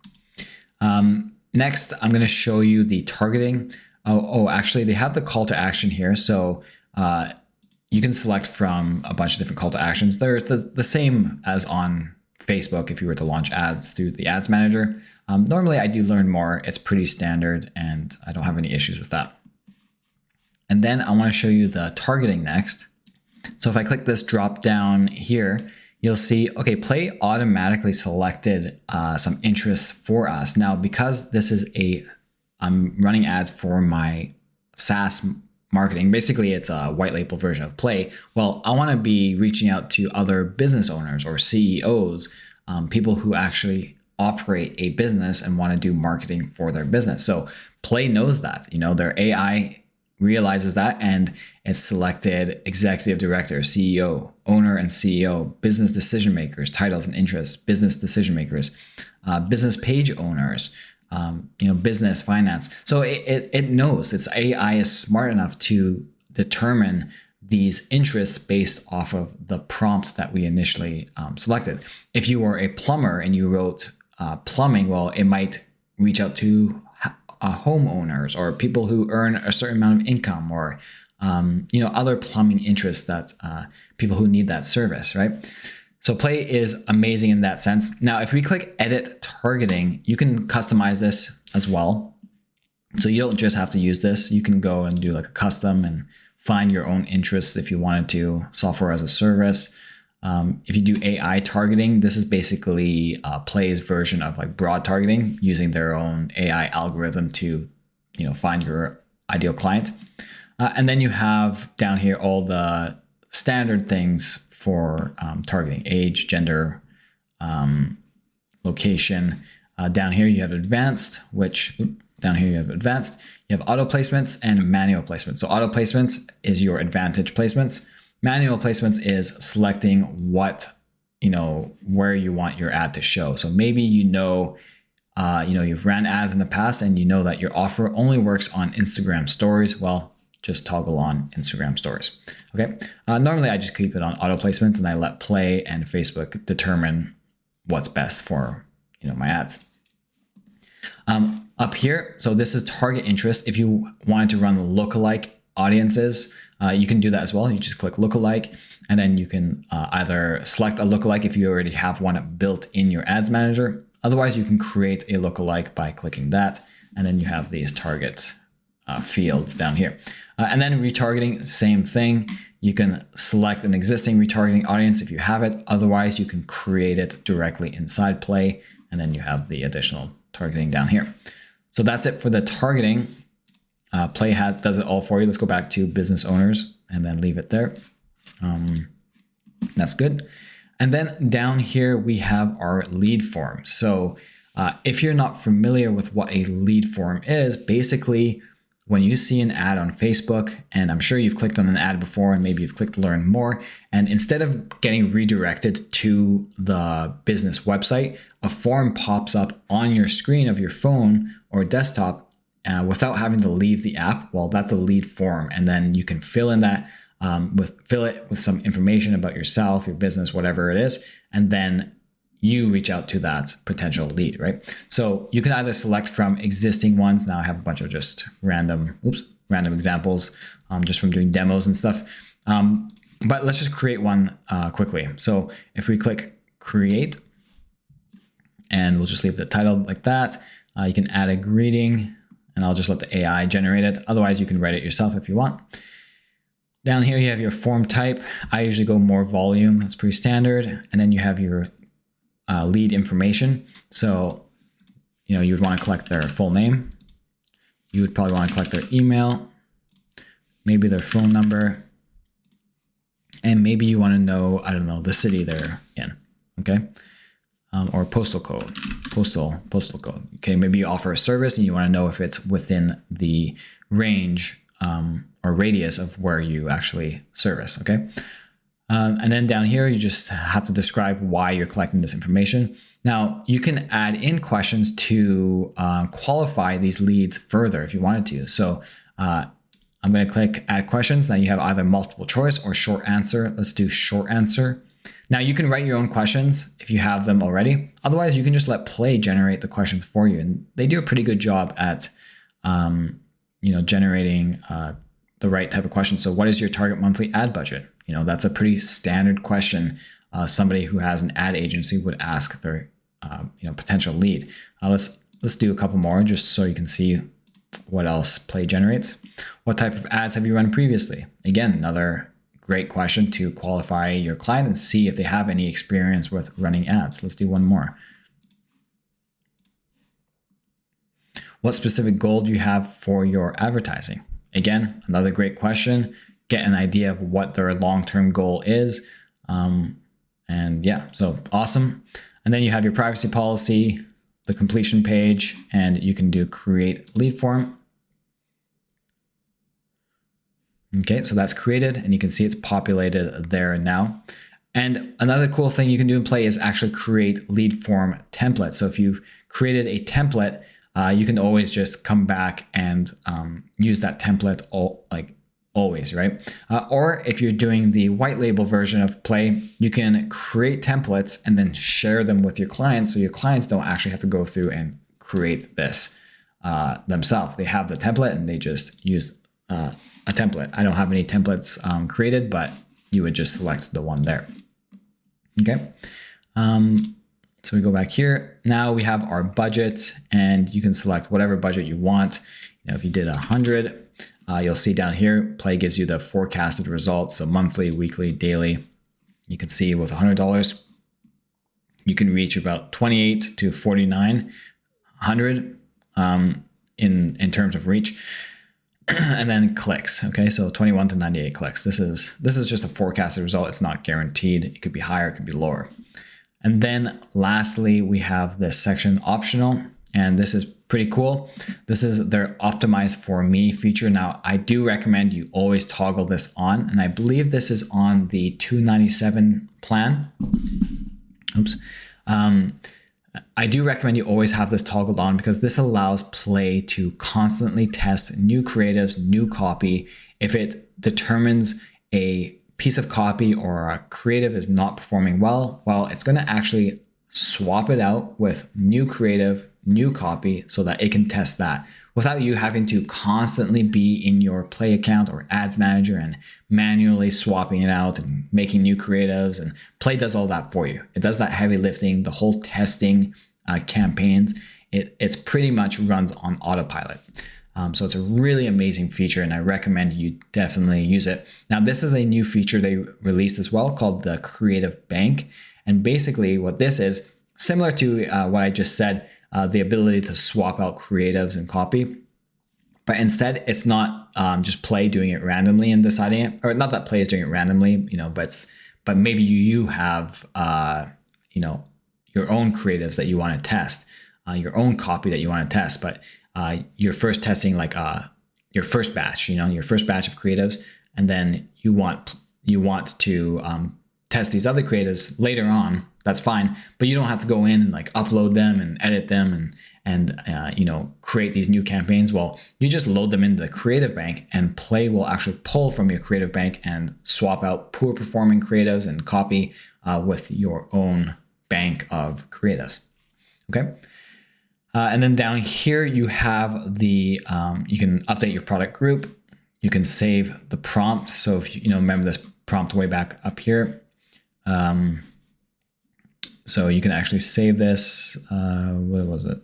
Next, I'm going to show you the targeting. Actually, they have the call to action here. So you can select from a bunch of different call to actions. They're the same as on Facebook if you were to launch ads through the ads manager. Normally, I do learn more. It's pretty standard and I don't have any issues with that. And then I want to show you the targeting next. So if I click this drop down here, you'll see, okay, Plai automatically selected some interests for us. Now, because this is I'm running ads for my SaaS marketing. Basically, it's a white label version of Plai. Well, I want to be reaching out to other business owners or CEOs, people who actually operate a business and want to do marketing for their business. So Plai knows that, their AI realizes that, and it's selected executive director, CEO, owner and CEO, business decision makers, titles and interests, business decision makers, business page owners, business finance. So it knows, its AI is smart enough to determine these interests based off of the prompt that we initially selected. If you were a plumber and you wrote plumbing, well, it might reach out to homeowners or people who earn a certain amount of income, or other plumbing interests that people who need that service, right? So Plai is amazing in that sense. Now, if we click edit targeting, you can customize this as well. So you don't just have to use this. You can go and do like a custom and find your own interests if you wanted to, software as a service. If you do AI targeting, this is basically Plai's version of like broad targeting, using their own AI algorithm to, find your ideal client. And then you have down here all the standard things for targeting: age, gender, location. Down here you have advanced, you have auto placements and manual placements. So auto placements is your advantage placements. Manual placements is selecting what, where you want your ad to show. So maybe you've ran ads in the past and you know that your offer only works on Instagram stories. Well, just toggle on Instagram stories. Okay. Normally I just keep it on auto placement and I let Plai and Facebook determine what's best for, my ads. Up here, so this is target interest. If you wanted to run lookalike audiences, you can do that as well. You just click lookalike, and then you can either select a lookalike if you already have one built in your ads manager. Otherwise, you can create a lookalike by clicking that, and then you have these target fields down here. And then retargeting, same thing. You can select an existing retargeting audience if you have it. Otherwise, you can create it directly inside Plai, and then you have the additional targeting down here. So that's it for the targeting. Plai does it all for you. Let's go back to business owners and then leave it there. That's good. And then down here, we have our lead form. So if you're not familiar with what a lead form is, basically when you see an ad on Facebook, and I'm sure you've clicked on an ad before and maybe you've clicked learn more, and instead of getting redirected to the business website, a form pops up on your screen of your phone or desktop without having to leave the app. Well, that's a lead form. And then you can fill in that, fill it with some information about yourself, your business, whatever it is. And then you reach out to that potential lead, right? So you can either select from existing ones. Now I have a bunch of just random examples just from doing demos and stuff. But let's just create one quickly. So if we click create, and we'll just leave the title like that. You can add a greeting, and I'll just let the AI generate it. Otherwise, you can write it yourself if you want. Down here, you have your form type. I usually go more volume. That's pretty standard. And then you have your lead information. So, you would want to collect their full name. You would probably want to collect their email, maybe their phone number, and maybe you want to know, I don't know, the city they're in. Okay. or postal code, postal code. Okay, maybe you offer a service and you want to know if it's within the range or radius of where you actually service. Okay. And then down here, you just have to describe why you're collecting this information. Now, you can add in questions to qualify these leads further if you wanted to. So I'm going to click add questions. Now you have either multiple choice or short answer. Let's do short answer. Now you can write your own questions if you have them already. Otherwise, you can just let Play generate the questions for you. And they do a pretty good job at generating the right type of questions. So what is your target monthly ad budget? That's a pretty standard question somebody who has an ad agency would ask their potential lead. Let's do a couple more just so you can see what else Play generates. What type of ads have you run previously? Again, another great question to qualify your client and see if they have any experience with running ads. Let's do one more. What specific goal do you have for your advertising? Again, another great question. Get an idea of what their long-term goal is. And yeah, so awesome. And then you have your privacy policy, the completion page, and you can do create lead form. Okay, so that's created and you can see it's populated there now. And another cool thing you can do in Play is actually create lead form templates. So if you've created a template, you can always just come back and use that template always, right? Or if you're doing the white label version of Play, you can create templates and then share them with your clients so your clients don't actually have to go through and create this themselves. They have the template and they just use a template. I don't have any templates created, but you would just select the one there. Okay. So we go back here. Now we have our budget and you can select whatever budget you want. If you did 100, you'll see down here, Play gives you the forecasted results. So monthly, weekly, daily. You can see with $100, you can reach about 28 to 4,900 in terms of reach. And then clicks. Okay, so 21 to 98 clicks. This is just a forecasted result. It's not guaranteed. It could be higher, it could be lower. And then lastly, we have this section optional, and this is pretty cool. This is their optimized for me feature. Now, I do recommend you always toggle this on, and I believe this is on the $297 plan. Oops. I do recommend you always have this toggled on because this allows Play to constantly test new creatives, new copy. If it determines a piece of copy or a creative is not performing well, it's going to actually swap it out with new creative, new copy so that it can test that without you having to constantly be in your Play account or ads manager and manually swapping it out and making new creatives. And Play does all that for you. It does that heavy lifting, the whole testing campaigns. It's pretty much runs on autopilot. So it's a really amazing feature and I recommend you definitely use it. Now, this is a new feature they released as well called the Creative Bank. And basically what this is, similar to what I just said, the ability to swap out creatives and copy. But instead, it's not just Play doing it randomly and deciding it, or not that Play is doing it randomly, but maybe you have, your own creatives that you want to test, your own copy that you want to test, but you're first testing your first batch, your first batch of creatives, and then you want to test these other creatives later on. That's fine, but you don't have to go in and upload them and edit them and create these new campaigns. Well, you just load them into the Creative Bank and Play will actually pull from your Creative Bank and swap out poor performing creatives and copy with your own bank of creatives. Okay. And then down here you have the, you can update your product group. You can save the prompt. So if you remember this prompt way back up here. So you can actually save this, what was it?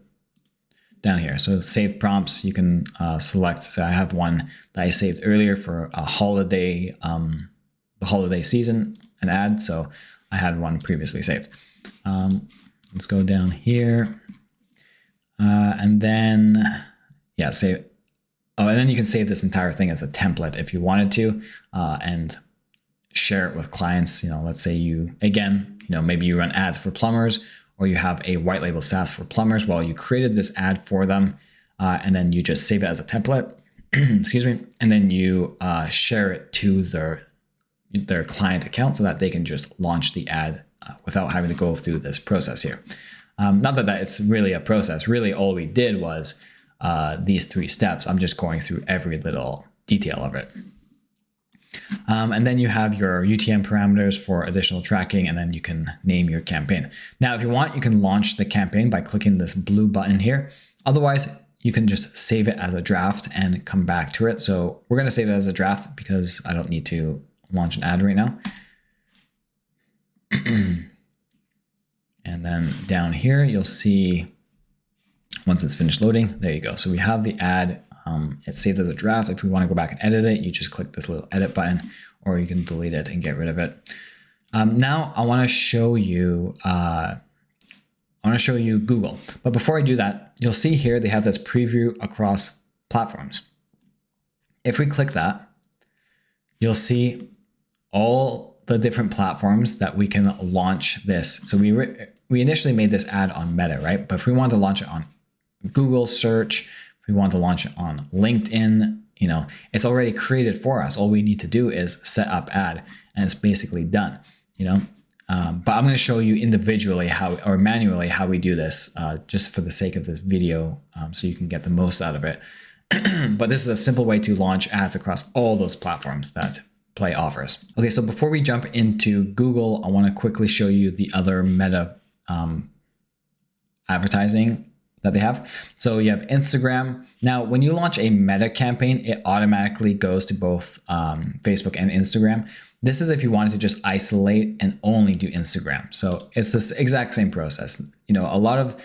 Down here. So save prompts, you can select. So I have one that I saved earlier for a holiday, the holiday season, an ad. So I had one previously saved. Let's go down here. And then, yeah, save. Oh, and then you can save this entire thing as a template if you wanted to, and share it with clients. Let's say you, again, maybe you run ads for plumbers or you have a white label SaaS for plumbers. Well, you created this ad for them, and then you just save it as a template, excuse me, and then you share it to their client account so that they can just launch the ad without having to go through this process here. Not that it's really a process. Really, all we did was these 3 steps. I'm just going through every little detail of it. And then you have your UTM parameters for additional tracking, and then you can name your campaign. Now, if you want, you can launch the campaign by clicking this blue button here. Otherwise, you can just save it as a draft and come back to it. So we're going to save it as a draft because I don't need to launch an ad right now. And then down here, you'll see once it's finished loading, there you go. So we have the ad. It's saved as a draft. If we want to go back and edit it, you just click this little edit button, or you can delete it and get rid of it. Now I want to show you. Google. But before I do that, you'll see here they have this preview across platforms. If we click that, you'll see all the different platforms that we can launch this. So we initially made this ad on Meta, right? But if we want to launch it on Google search, if we want to launch it on LinkedIn, it's already created for us. All we need to do is set up ad, and it's basically done, But I'm going to show you individually manually how we do this, just for the sake of this video, so you can get the most out of it. But this is a simple way to launch ads across all those platforms that Plai offers. Okay, so before we jump into Google, I want to quickly show you the other Meta advertising that they have. So you have Instagram. Now, when you launch a Meta campaign, it automatically goes to both Facebook and Instagram. This is if you wanted to just isolate and only do Instagram. So it's this exact same process. A lot of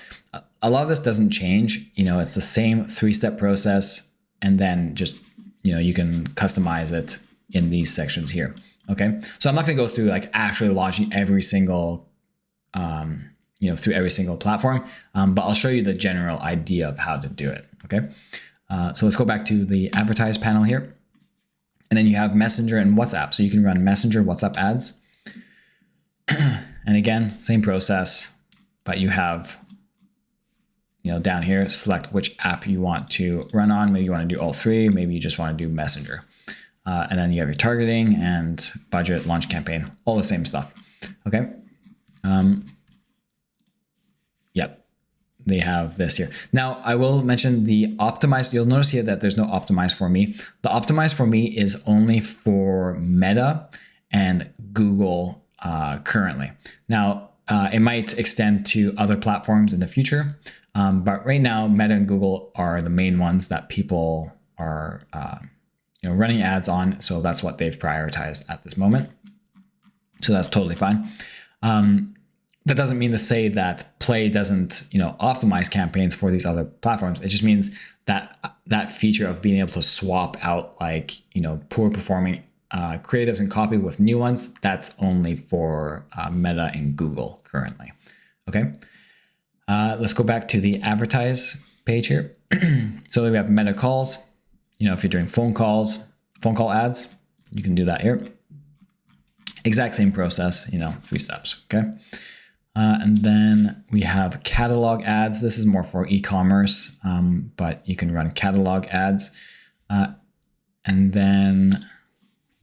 this doesn't change. It's the same 3-step process, and then just you can customize it in these sections here. Okay, so I'm not going to go through actually launching every single through every single platform, but I'll show you the general idea of how to do it. Okay, so let's go back to the advertise panel here. And then you have Messenger and WhatsApp. So you can run Messenger, WhatsApp ads. And again, same process, but you have, down here, select which app you want to run on. Maybe you want to do all 3. Maybe you just want to do Messenger. And then you have your targeting and budget, launch campaign, all the same stuff. Okay. Yep. They have this here. Now, I will mention the optimized. You'll notice here that there's no optimized for me. The optimized for me is only for Meta and Google currently. Now, it might extend to other platforms in the future, but right now, Meta and Google are the main ones that people are running ads on. So that's what they've prioritized at this moment. So that's totally fine. That doesn't mean to say that Plai doesn't, optimize campaigns for these other platforms. It just means that that feature of being able to swap out poor performing creatives and copy with new ones, that's only for Meta and Google currently. Okay, let's go back to the advertise page here. So we have Meta calls. If you're doing phone call ads, you can do that here. Exact same process, 3 steps. Okay. And then we have catalog ads. This is more for e-commerce, but you can run catalog ads. And then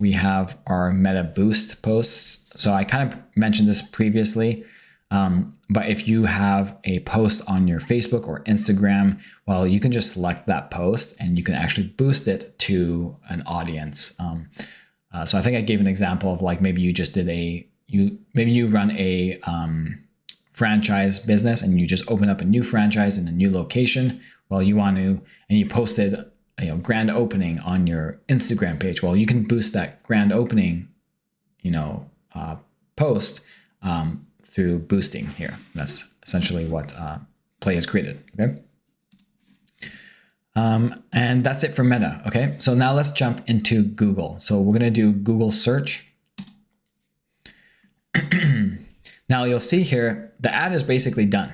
we have our Meta Boost posts. So I kind of mentioned this previously, but if you have a post on your Facebook or Instagram, well, you can just select that post and you can actually boost it to an audience. So I think I gave an example of maybe you just did maybe you run a franchise business and you just open up a new franchise in a new location. Well, you want to, and you posted grand opening on your Instagram page. Well, you can boost that grand opening, post through boosting here. That's essentially what Plai has created. Okay. And that's it for Meta. Okay. So now let's jump into Google. So we're going to do Google search. Now you'll see here, the ad is basically done.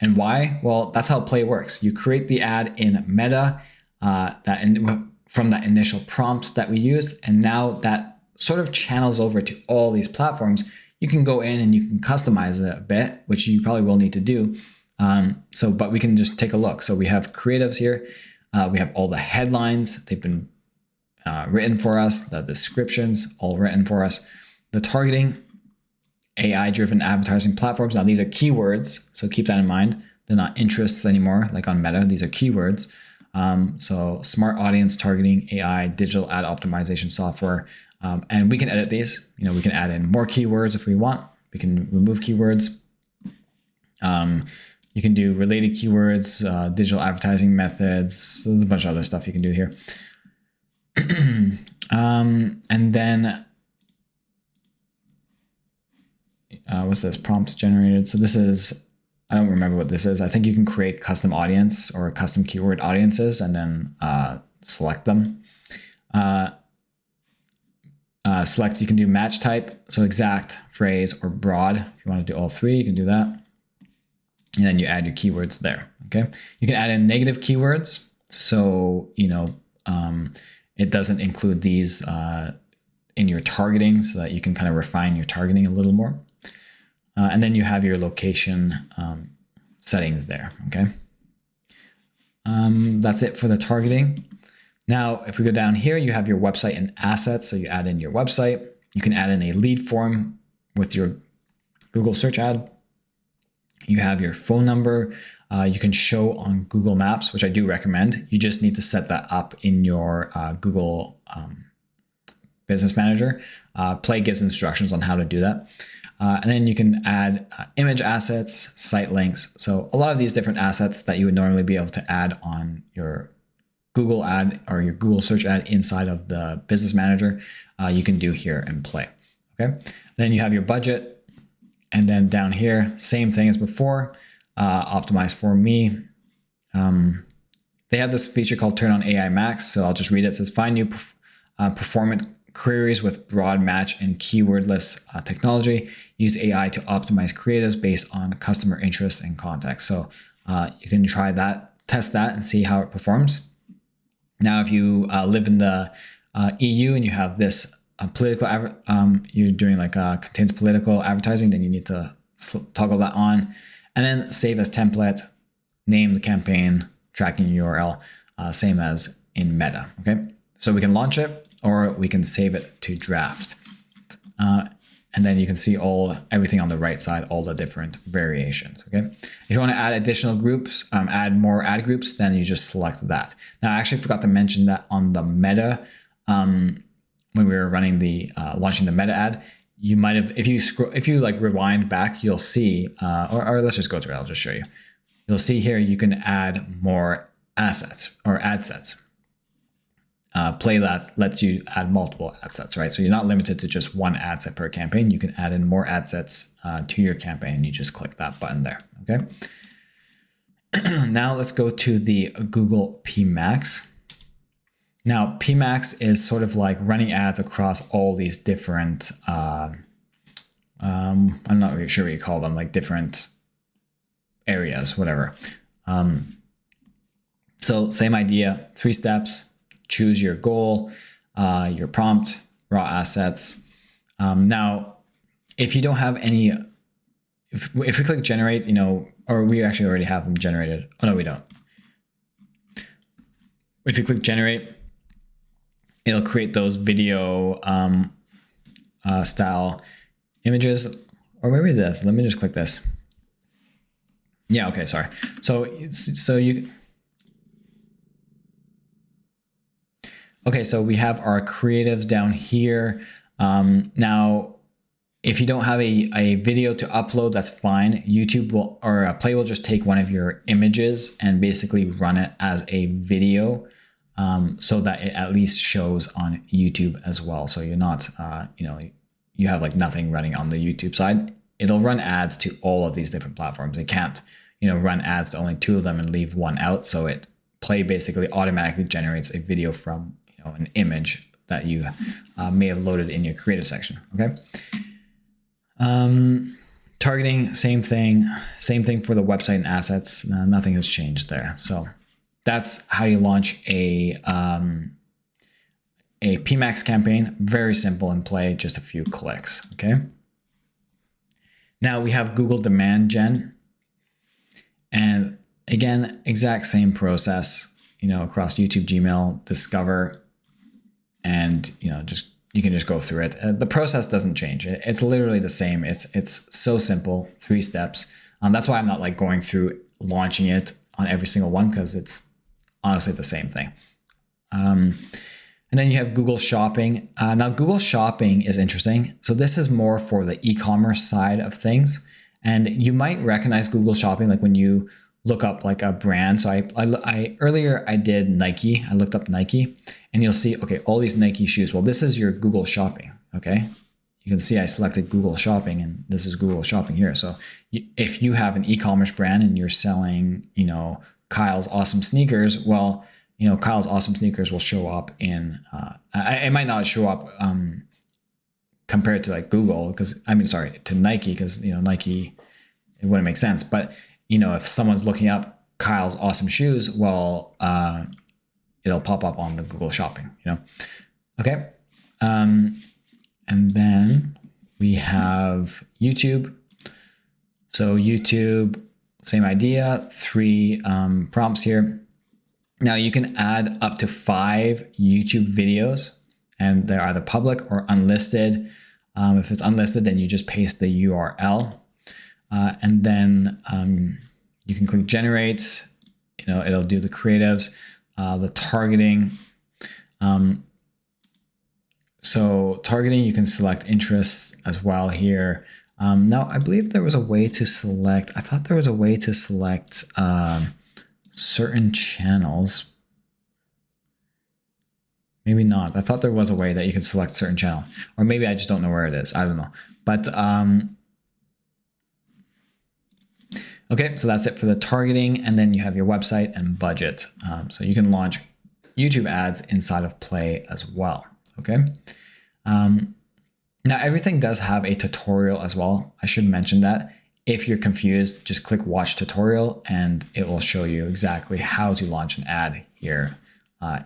And why? Well, that's how Plai works. You create the ad in Meta from that initial prompt that we used. And now that sort of channels over to all these platforms. You can go in and you can customize it a bit, which you probably will need to do. But we can just take a look. So we have creatives here. We have all the headlines. They've been written for us. The descriptions all written for us. The targeting, AI-driven advertising platforms. Now these are keywords, so keep that in mind. They're not interests anymore, like on Meta. These are keywords. So smart audience targeting, AI, digital ad optimization software. And we can edit these. We can add in more keywords if we want. We can remove keywords. You can do related keywords, digital advertising methods. So there's a bunch of other stuff you can do here. And then, what's this? Prompt generated. So this is, I don't remember what this is. I think you can create custom audience or custom keyword audiences and then select them. Select, you can do match type. So exact, phrase, or broad. If you want to do all three, you can do that. And then you add your keywords there, okay? You can add in negative keywords. So, it doesn't include these in your targeting so that you can kind of refine your targeting a little more. And then you have your location settings there, okay? That's it for the targeting. Now, if we go down here, you have your website and assets. So you add in your website. You can add in a lead form with your Google search ad. You have your phone number. You can show on Google Maps, which I do recommend. You just need to set that up in your Google Business Manager. Play gives instructions on how to do that. And then you can add image assets, site links. So a lot of these different assets that you would normally be able to add on your Google ad or your Google search ad inside of the Business Manager, you can do here in Play. Okay. Then you have your budget. And then down here, same thing as before, optimize for me. They have this feature called Turn on AI Max. So I'll just read it. It says, find new performant queries with broad match and keywordless technology. Use AI to optimize creatives based on customer interests and context. So you can try that, test that and see how it performs. Now, if you live in the EU and you have this political, you're doing like contains political advertising, then you need to toggle that on and then save as template, name the campaign, tracking URL, same as in Meta. Okay. So we can launch it or we can save it to draft. And then you can see everything on the right side, all the different variations. Okay. If you want to add additional groups, add more ad groups, then you just select that. Now, I actually forgot to mention that on the Meta, when we were running launching the Meta ad, you might have, if you like rewind back, you'll see, or let's just go through it. I'll just show you. You'll see here, you can add more assets or ad sets. Play lets you add multiple ad sets, right? So you're not limited to just one ad set per campaign. You can add in more ad sets to your campaign. You just click that button there, okay? Now let's go to the Google PMax. Now, PMax is sort of like running ads across all these different, I'm not really sure what you call them, like different areas, whatever. So same idea, 3 steps, choose your goal, your prompt, raw assets. Now, if you don't have any, if we click generate, or we actually already have them generated. Oh, no, we don't. If you click generate, it'll create those video style images, or maybe this. Let me just click this. Yeah, okay, sorry. So you, okay, so we have our creatives down here. Now, if you don't have a video to upload, that's fine. YouTube will, or Play will just take one of your images and basically run it as a video. So that it at least shows on YouTube as well. So you're not, you have like nothing running on the YouTube side. It'll run ads to all of these different platforms. It can't, run ads to only 2 of them and leave one out. So Play basically automatically generates a video from, an image that you may have loaded in your creative section. Okay. Targeting, same thing for the website and assets. Nothing has changed there. So that's how you launch a PMax campaign. Very simple in Play, just a few clicks, okay? Now we have Google Demand Gen. And again, exact same process, across YouTube, Gmail, Discover, and, you can just go through it. The process doesn't change. It's literally the same. It's so simple, 3 steps. That's why I'm not like going through launching it on every single one, because it's honestly the same thing. And then you have Google Shopping. Now Google Shopping is interesting. So this is more for the e-commerce side of things. And you might recognize Google Shopping like when you look up like a brand. So I earlier I did Nike. I looked up Nike, and you'll see, okay, all these Nike shoes. Well, this is your Google Shopping, okay? You can see I selected Google Shopping, and this is Google Shopping here. So if you have an e-commerce brand and you're selling, Kyle's Awesome Sneakers, well, Kyle's Awesome Sneakers will show up in, it might not show up compared to like Google, to Nike, because, Nike, it wouldn't make sense. But, if someone's looking up Kyle's Awesome Shoes, well, it'll pop up on the Google Shopping, Okay. And then we have YouTube. So YouTube, same idea, 3 prompts here. Now you can add up to 5 YouTube videos, and they're either public or unlisted. If it's unlisted, then you just paste the URL. And then you can click generate, it'll do the creatives, the targeting. So targeting, you can select interests as well here. Now I believe there was a way to select, I thought there was a way to select certain channels. Maybe not. I thought there was a way that you could select certain channels, or maybe I just don't know where it is. I don't know. But okay, so that's it for the targeting. And then you have your website and budget. So you can launch YouTube ads inside of Plai as well. Okay. Now everything does have a tutorial as well. I should mention that. If you're confused, just click watch tutorial and it will show you exactly how to launch an ad here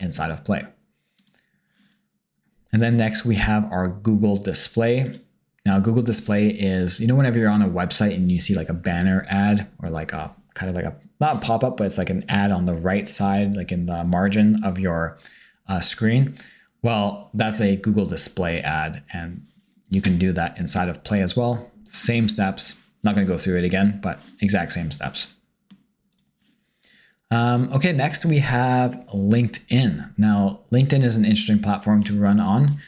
inside of Plai. And then next we have our Google Display. Now Google Display is, whenever you're on a website and you see like a banner ad, or like a kind of like not a pop-up, but it's like an ad on the right side, like in the margin of your screen. Well, that's a Google Display ad, and you can do that inside of Plai as well. Same steps. Not going to go through it again, but exact same steps. Okay, next we have LinkedIn. Now, LinkedIn is an interesting platform to run on.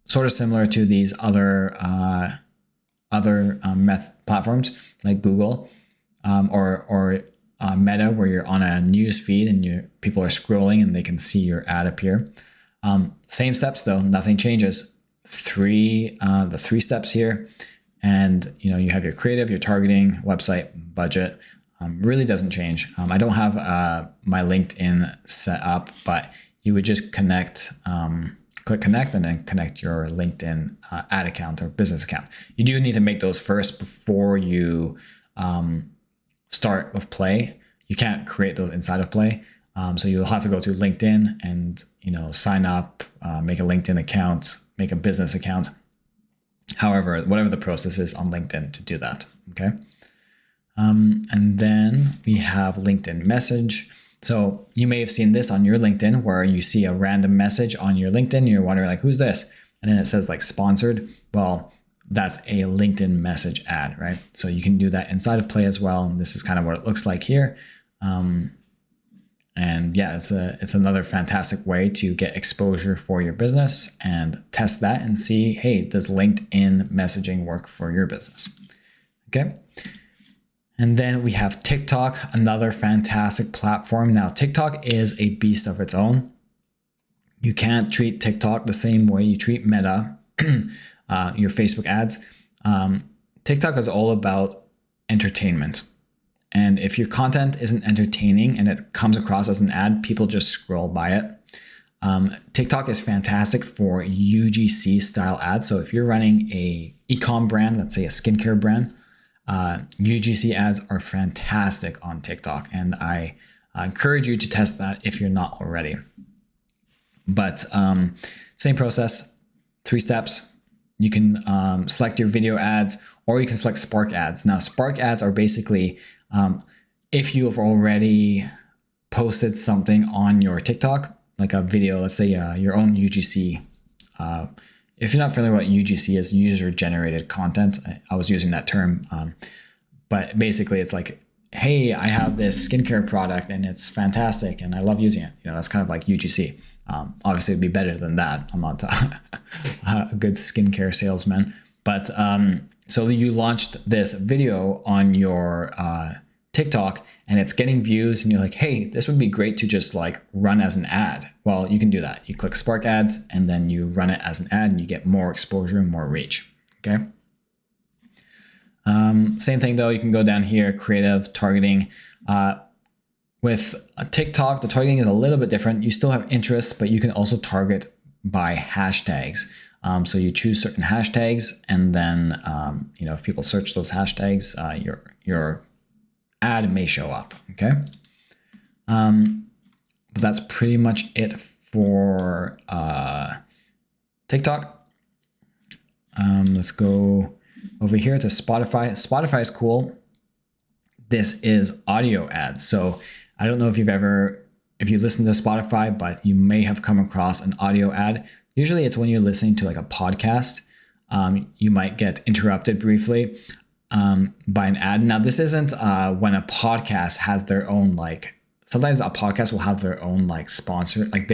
Sort of similar to these other platforms like Google or Meta, where you're on a news feed and people are scrolling and they can see your ad appear. Same steps though, nothing changes. The 3 steps here, and you have your creative, your targeting, website, budget. Really doesn't change. I don't have my LinkedIn set up, but you would just connect. Click connect and then connect your LinkedIn ad account or business account. You do need to make those first before you start with Plai. You can't create those inside of Plai. So you'll have to go to LinkedIn and sign up, make a LinkedIn account, make a business account. However, whatever the process is on LinkedIn to do that. Okay. And then we have LinkedIn message. So you may have seen this on your LinkedIn, where you see a random message on your LinkedIn and you're wondering like, who's this? And then it says like sponsored. Well, that's a LinkedIn message ad, right? So you can do that inside of Plai as well. And this is kind of what it looks like here. And yeah, it's another fantastic way to get exposure for your business and test that and see, hey, does LinkedIn messaging work for your business? Okay. And then we have TikTok, another fantastic platform. Now, TikTok is a beast of its own. You can't treat TikTok the same way you treat Meta, your Facebook ads. TikTok is all about entertainment. And if your content isn't entertaining and it comes across as an ad, people just scroll by it. TikTok is fantastic for UGC-style ads. So if you're running a e-com brand, let's say a skincare brand, UGC ads are fantastic on TikTok, and I encourage you to test that if you're not already. But same process, 3 steps. you can select your video ads, or you can select Spark ads. Now, Spark ads are basically if you have already posted something on your TikTok, like a video, let's say your own UGC. If you're not familiar with what UGC is, user-generated content. I was using that term, but basically it's like, hey, I have this skincare product and it's fantastic and I love using it. You know, that's kind of like UGC. Obviously, it'd be better than that. I'm not a good skincare salesman, but so you launched this video on your TikTok and it's getting views, and you're like, hey, this would be great to just like run as an ad. Well, you can do that. You click Spark ads and then you run it as an ad and you get more exposure and more reach. Okay. Same thing though, you can go down here, creative targeting. With a TikTok, the targeting is a little bit different. You still have interests, but you can also target by hashtags. So you choose certain hashtags, and then if people search those hashtags, your ad may show up. Okay, but that's pretty much it for TikTok. Let's go over here to Spotify. Spotify is cool. This is audio ads. So I don't know if you listen to Spotify, but you may have come across an audio ad. Usually it's when you're listening to like a podcast. You might get interrupted briefly by an ad. Now, this isn't when a podcast has their own, like, sometimes a podcast will have their own like sponsor. Like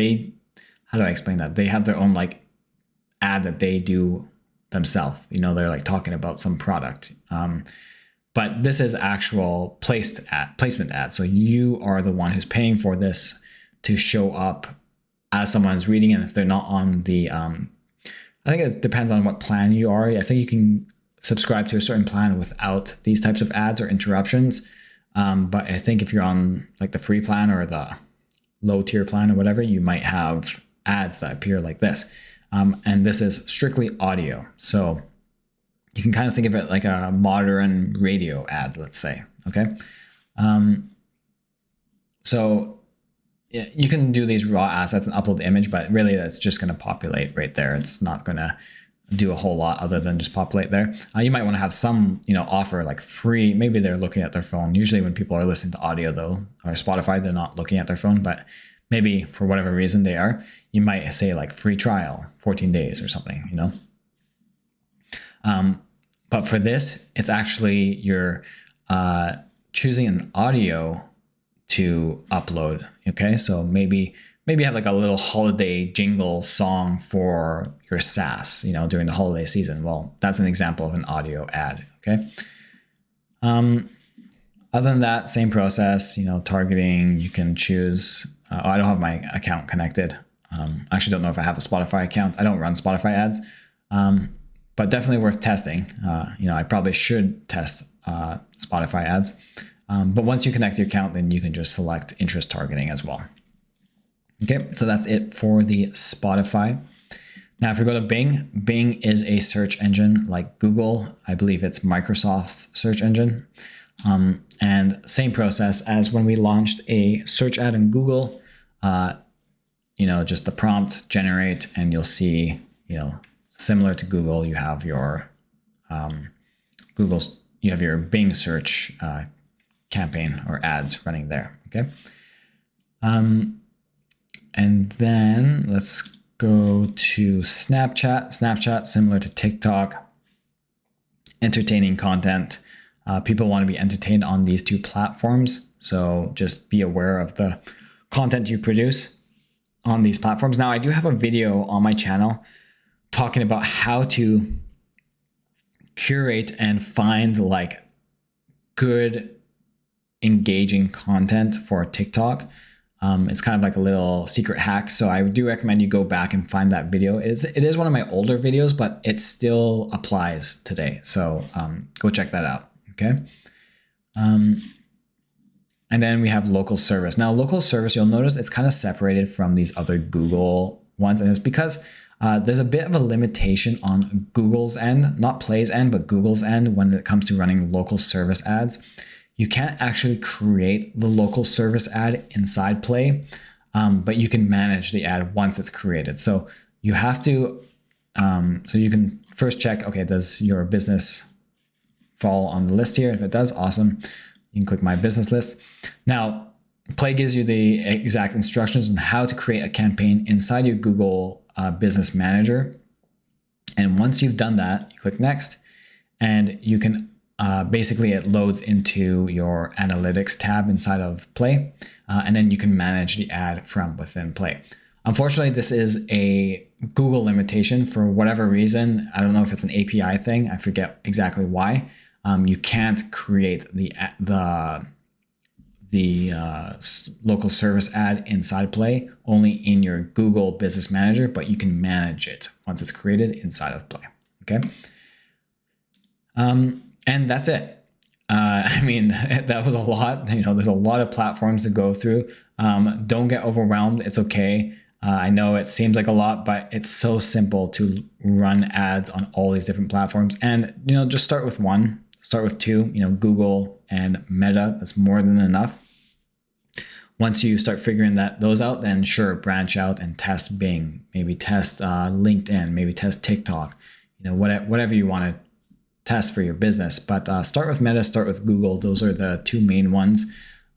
how do I explain that? They have their own like ad that they do themselves. You know, they're like talking about some product. But this is actual placement ad. So you are the one who's paying for this to show up as someone's reading. And if they're not on the, I think it depends on what plan you are. I think you can subscribe to a certain plan without these types of ads or interruptions. But I think if you're on like the free plan or the low tier plan or whatever, you might have ads that appear like this. And this is strictly audio. So you can kind of think of it like a modern radio ad, let's say, okay? So you can do these raw assets and upload the image, but really that's just gonna populate right there. It's not gonna do a whole lot other than just populate there. You might wanna have some, offer like free, maybe they're looking at their phone. Usually when people are listening to audio though, or Spotify, they're not looking at their phone, but maybe for whatever reason they are, you might say like free trial, 14 days or something, But for this, it's actually you're choosing an audio to upload. Okay, so maybe have like a little holiday jingle song for your SaaS, during the holiday season. Well, that's an example of an audio ad. Okay. Other than that, same process. Targeting. You can choose. I don't have my account connected. I actually don't know if I have a Spotify account. I don't run Spotify ads. But definitely worth testing. I probably should test Spotify ads. But once you connect your account, then you can just select interest targeting as well. Okay, so that's it for the Spotify. Now, if we go to Bing, Bing is a search engine like Google. I believe it's Microsoft's search engine. And same process as when we launched a search ad in Google. Just the prompt, generate, and you'll see, similar to Google, you have your your Bing search campaign or ads running there. Okay. And then let's go to Snapchat. Snapchat, similar to TikTok, entertaining content. People want to be entertained on these two platforms. So just be aware of the content you produce on these platforms. Now, I do have a video on my channel talking about how to curate and find like good, engaging content for TikTok. It's kind of like a little secret hack. So I do recommend you go back and find that video. It is one of my older videos, but it still applies today. So go check that out. Okay. And then we have local service. Now, local service, you'll notice it's kind of separated from these other Google ones. And it's because there's a bit of a limitation on Google's end, not Play's end, but Google's end when it comes to running local service ads. You can't actually create the local service ad inside Play, but you can manage the ad once it's created. So you have to, so you can first check, okay, does your business fall on the list here? If it does, awesome. You can click My Business List. Now, Plai gives you the exact instructions on how to create a campaign inside your Google Business Manager. And once you've done that, you click Next, and you can basically it loads into your Analytics tab inside of Plai, and then you can manage the ad from within Plai. Unfortunately, this is a Google limitation for whatever reason. I don't know if it's an API thing. I forget exactly why. You can't create the local service ad inside Plai, only in your Google Business Manager, but you can manage it once it's created inside of Plai. Okay. And that's it. I mean, that was a lot. There's a lot of platforms to go through. Don't get overwhelmed. It's okay. I know it seems like a lot, but it's so simple to run ads on all these different platforms. And, just start with one, start with two, Google and Meta. That's more than enough. Once you start figuring those out, then sure, branch out and test Bing, maybe test LinkedIn, maybe test TikTok, whatever you want to test for your business. But start with Meta, start with Google. Those are the two main ones.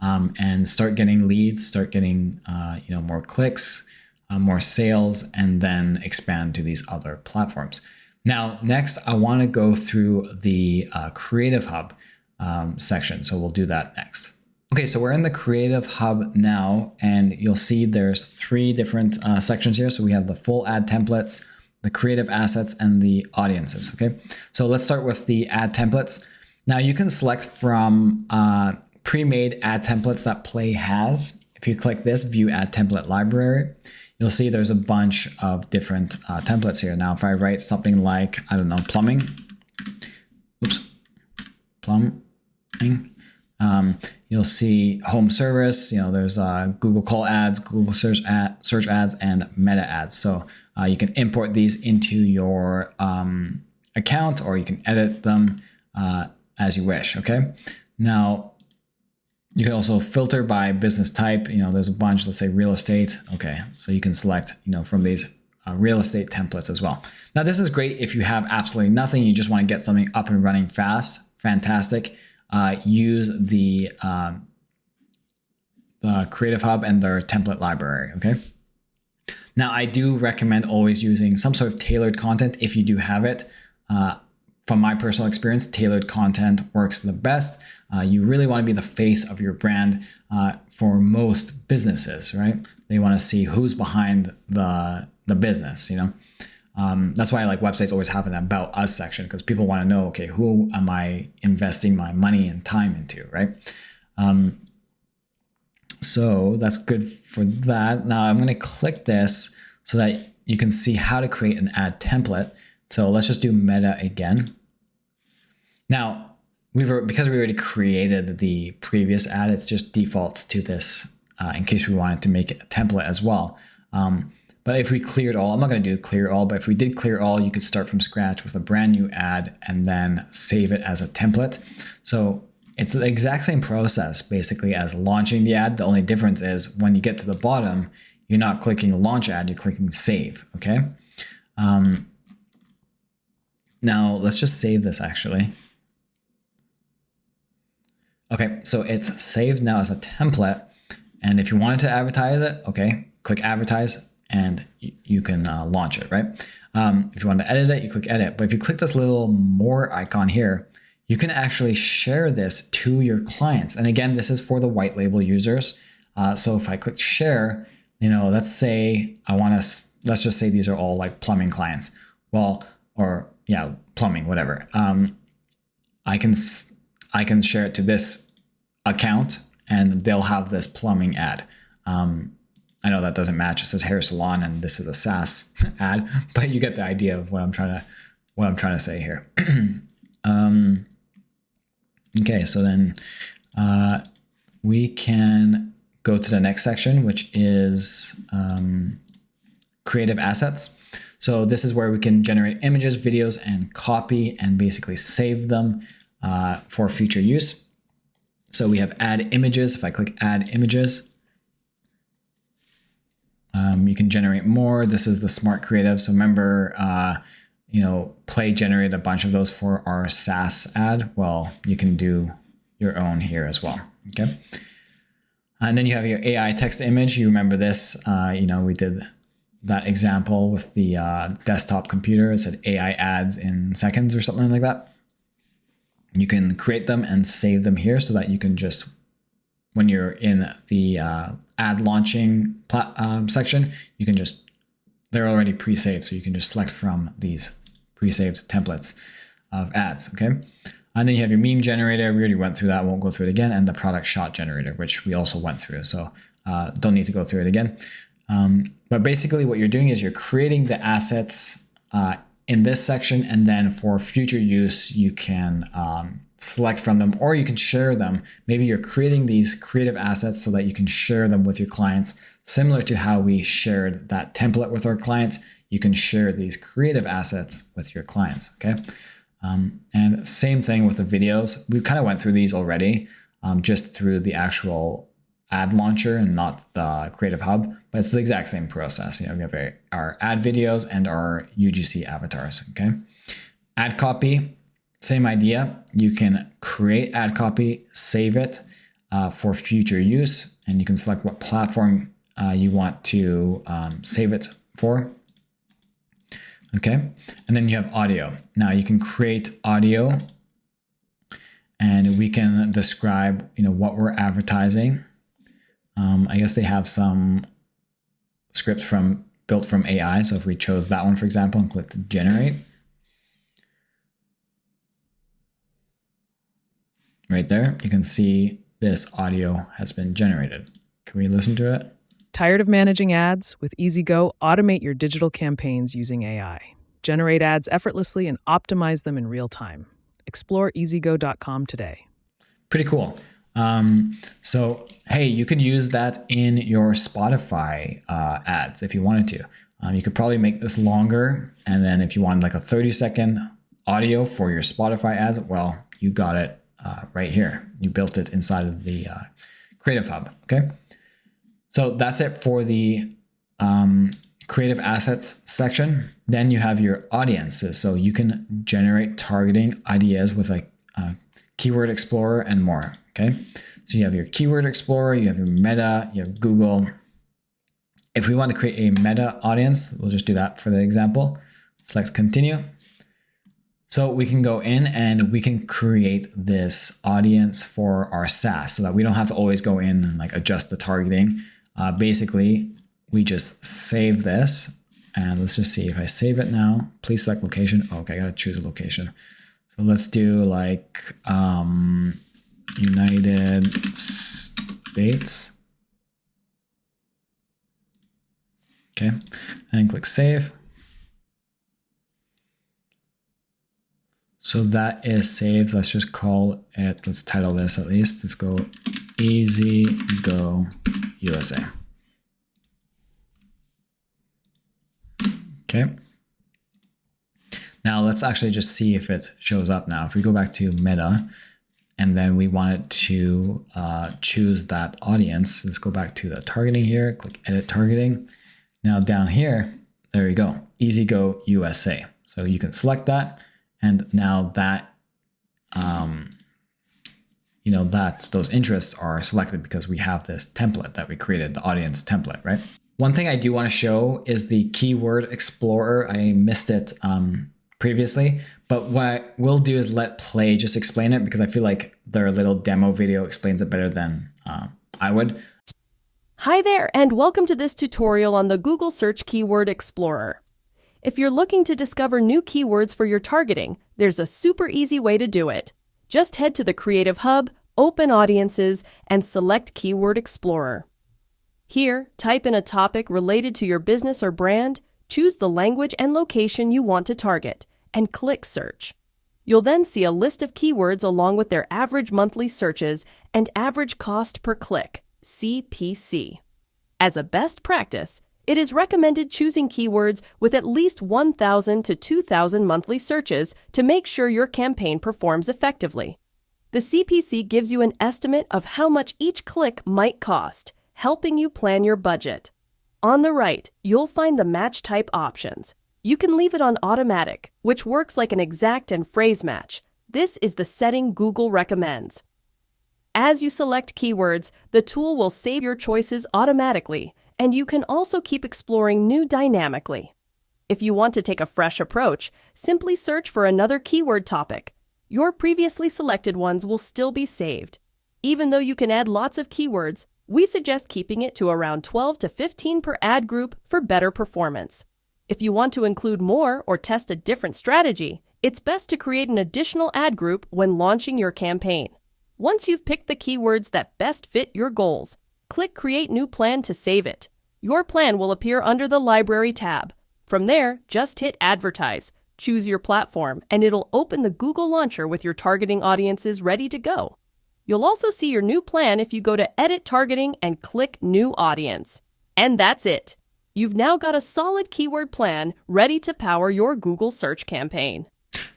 And start getting leads, start getting more clicks, more sales, and then expand to these other platforms. Now, next, I want to go through the Creative Hub section. So we'll do that next. Okay, so we're in the Creative Hub now, and you'll see there's 3 different sections here. So we have the full ad templates, the creative assets, and the audiences. Okay, so let's start with the ad templates. Now you can select from pre-made ad templates that Plai has. If you click this View Ad Template Library, you'll see there's a bunch of different templates here. Now, if I write something like, I don't know, plumbing, you'll see home service. There's Google Call Ads, Google Search Ads, and Meta Ads. So you can import these into your account, or you can edit them as you wish. Okay. Now, you can also filter by business type. There's a bunch. Let's say real estate. Okay, so you can select from these real estate templates as well. Now, this is great if you have absolutely nothing. You just want to get something up and running fast. Fantastic. Use the Creative Hub and their template library. Okay. Now, I do recommend always using some sort of tailored content if you do have it. From my personal experience, tailored content works the best. You really want to be the face of your brand for most businesses, right? They want to see who's behind the business, That's why websites always have an About Us section, because people want to know, okay, who am I investing my money and time into, right? So that's good for that. Now I'm going to click this so that you can see how to create an ad template. So let's just do Meta again. Now, because we already created the previous ad, it's just defaults to this in case we wanted to make it a template as well. But if we cleared all, I'm not going to do clear all, but if we did clear all, you could start from scratch with a brand new ad and then save it as a template. So it's the exact same process basically as launching the ad. The only difference is when you get to the bottom, you're not clicking launch ad, you're clicking save. Okay. Now let's just save this actually. Okay, so it's saved now as a template. And if you wanted to advertise it, okay, click advertise and you can launch it, right? If you want to edit it, you click edit. But if you click this little more icon here, you can actually share this to your clients. And again, this is for the white label users. So if I click share, let's just say these are all plumbing clients. Well, or yeah, plumbing, whatever. I can share it to this account and they'll have this plumbing ad. I know that doesn't match. It says hair salon and this is a SaaS ad, but you get the idea of what I'm trying to say here. Okay, so then we can go to the next section, which is creative assets. So this is where we can generate images, videos, and copy and basically save them for future use. So we have add images. If I click add images, you can generate more. This is the smart creative. So remember, Play generated a bunch of those for our SaaS ad. Well, you can do your own here as well. Okay. And then you have your AI text to image. You remember this, we did that example with the desktop computer. It said AI ads in seconds or something like that. You can create them and save them here so that you can just, when you're in the ad launching section, you can just, they're already pre-saved. So you can just select from these pre-saved templates of ads, okay? And then you have your meme generator. We already went through that. I won't go through it again. And the product shot generator, which we also went through. So don't need to go through it again. But basically what you're doing is you're creating the assets in this section. And then for future use, you can select from them or you can share them. Maybe you're creating these creative assets so that you can share them with your clients. Similar to how we shared that template with our clients, you can share these creative assets with your clients, okay? And same thing with the videos. We kind of went through these already, just through the actual ad launcher and not the Creative Hub, but it's the exact same process. We have our ad videos and our UGC avatars, okay? Ad copy, same idea. You can create ad copy, save it for future use, and you can select what platform you want to save it for. Okay, and then you have audio. Now you can create audio and we can describe, what we're advertising. I guess they have some scripts built from AI. So if we chose that one, for example, and click to generate, right there, you can see this audio has been generated. Can we listen to it? Tired of managing ads? With EasyGo, automate your digital campaigns using AI. Generate ads effortlessly and optimize them in real time. Explore easygo.com today. Pretty cool. So, hey, you could use that in your Spotify ads if you wanted to. You could probably make this longer. And then if you wanted like a 30-second audio for your Spotify ads, well, you got it right here. You built it inside of the Creative Hub, okay? So that's it for the creative assets section. Then you have your audiences. So you can generate targeting ideas with like Keyword Explorer and more, okay? So you have your Keyword Explorer, you have your Meta, you have Google. If we want to create a Meta audience, we'll just do that for the example. Select Continue. So we can go in and we can create this audience for our SaaS so that we don't have to always go in and like adjust the targeting. Basically, we just save this and let's just see if I save it now. Please select location. Okay, I gotta choose a location. So let's do like United States. Okay, and click save. So that is saved. Let's just call it, let's title this at least. Let's go Easy Go USA. Okay. Now let's actually just see if it shows up now. If we go back to Meta and then we wanted to choose that audience, let's go back to the targeting here, click edit targeting. Now down here, there you go, Easy Go USA. So you can select that. And now that, those interests are selected because we have this template that we created, the audience template, right? One thing I do want to show is the Keyword Explorer. I missed it previously, but what I will do is let Play just explain it because I feel like their little demo video explains it better than I would. Hi there, and welcome to this tutorial on the Google Search Keyword Explorer. If you're looking to discover new keywords for your targeting, there's a super easy way to do it. Just head to the Creative Hub, open Audiences, and select Keyword Explorer. Here, type in a topic related to your business or brand, choose the language and location you want to target, and click Search. You'll then see a list of keywords along with their average monthly searches and average cost per click, CPC. As a best practice, it is recommended choosing keywords with at least 1,000 to 2,000 monthly searches to make sure your campaign performs effectively. The CPC gives you an estimate of how much each click might cost, helping you plan your budget. On the right, you'll find the match type options. You can leave it on automatic, which works like an exact and phrase match. This is the setting Google recommends. As you select keywords, the tool will save your choices automatically, and you can also keep exploring new dynamically. If you want to take a fresh approach, simply search for another keyword topic. Your previously selected ones will still be saved. Even though you can add lots of keywords, we suggest keeping it to around 12 to 15 per ad group for better performance. If you want to include more or test a different strategy, it's best to create an additional ad group when launching your campaign. Once you've picked the keywords that best fit your goals, click Create New Plan to save it. Your plan will appear under the Library tab. From there, just hit Advertise, choose your platform, and it'll open the Google Launcher with your targeting audiences ready to go. You'll also see your new plan if you go to Edit Targeting and click New Audience. And that's it. You've now got a solid keyword plan ready to power your Google search campaign.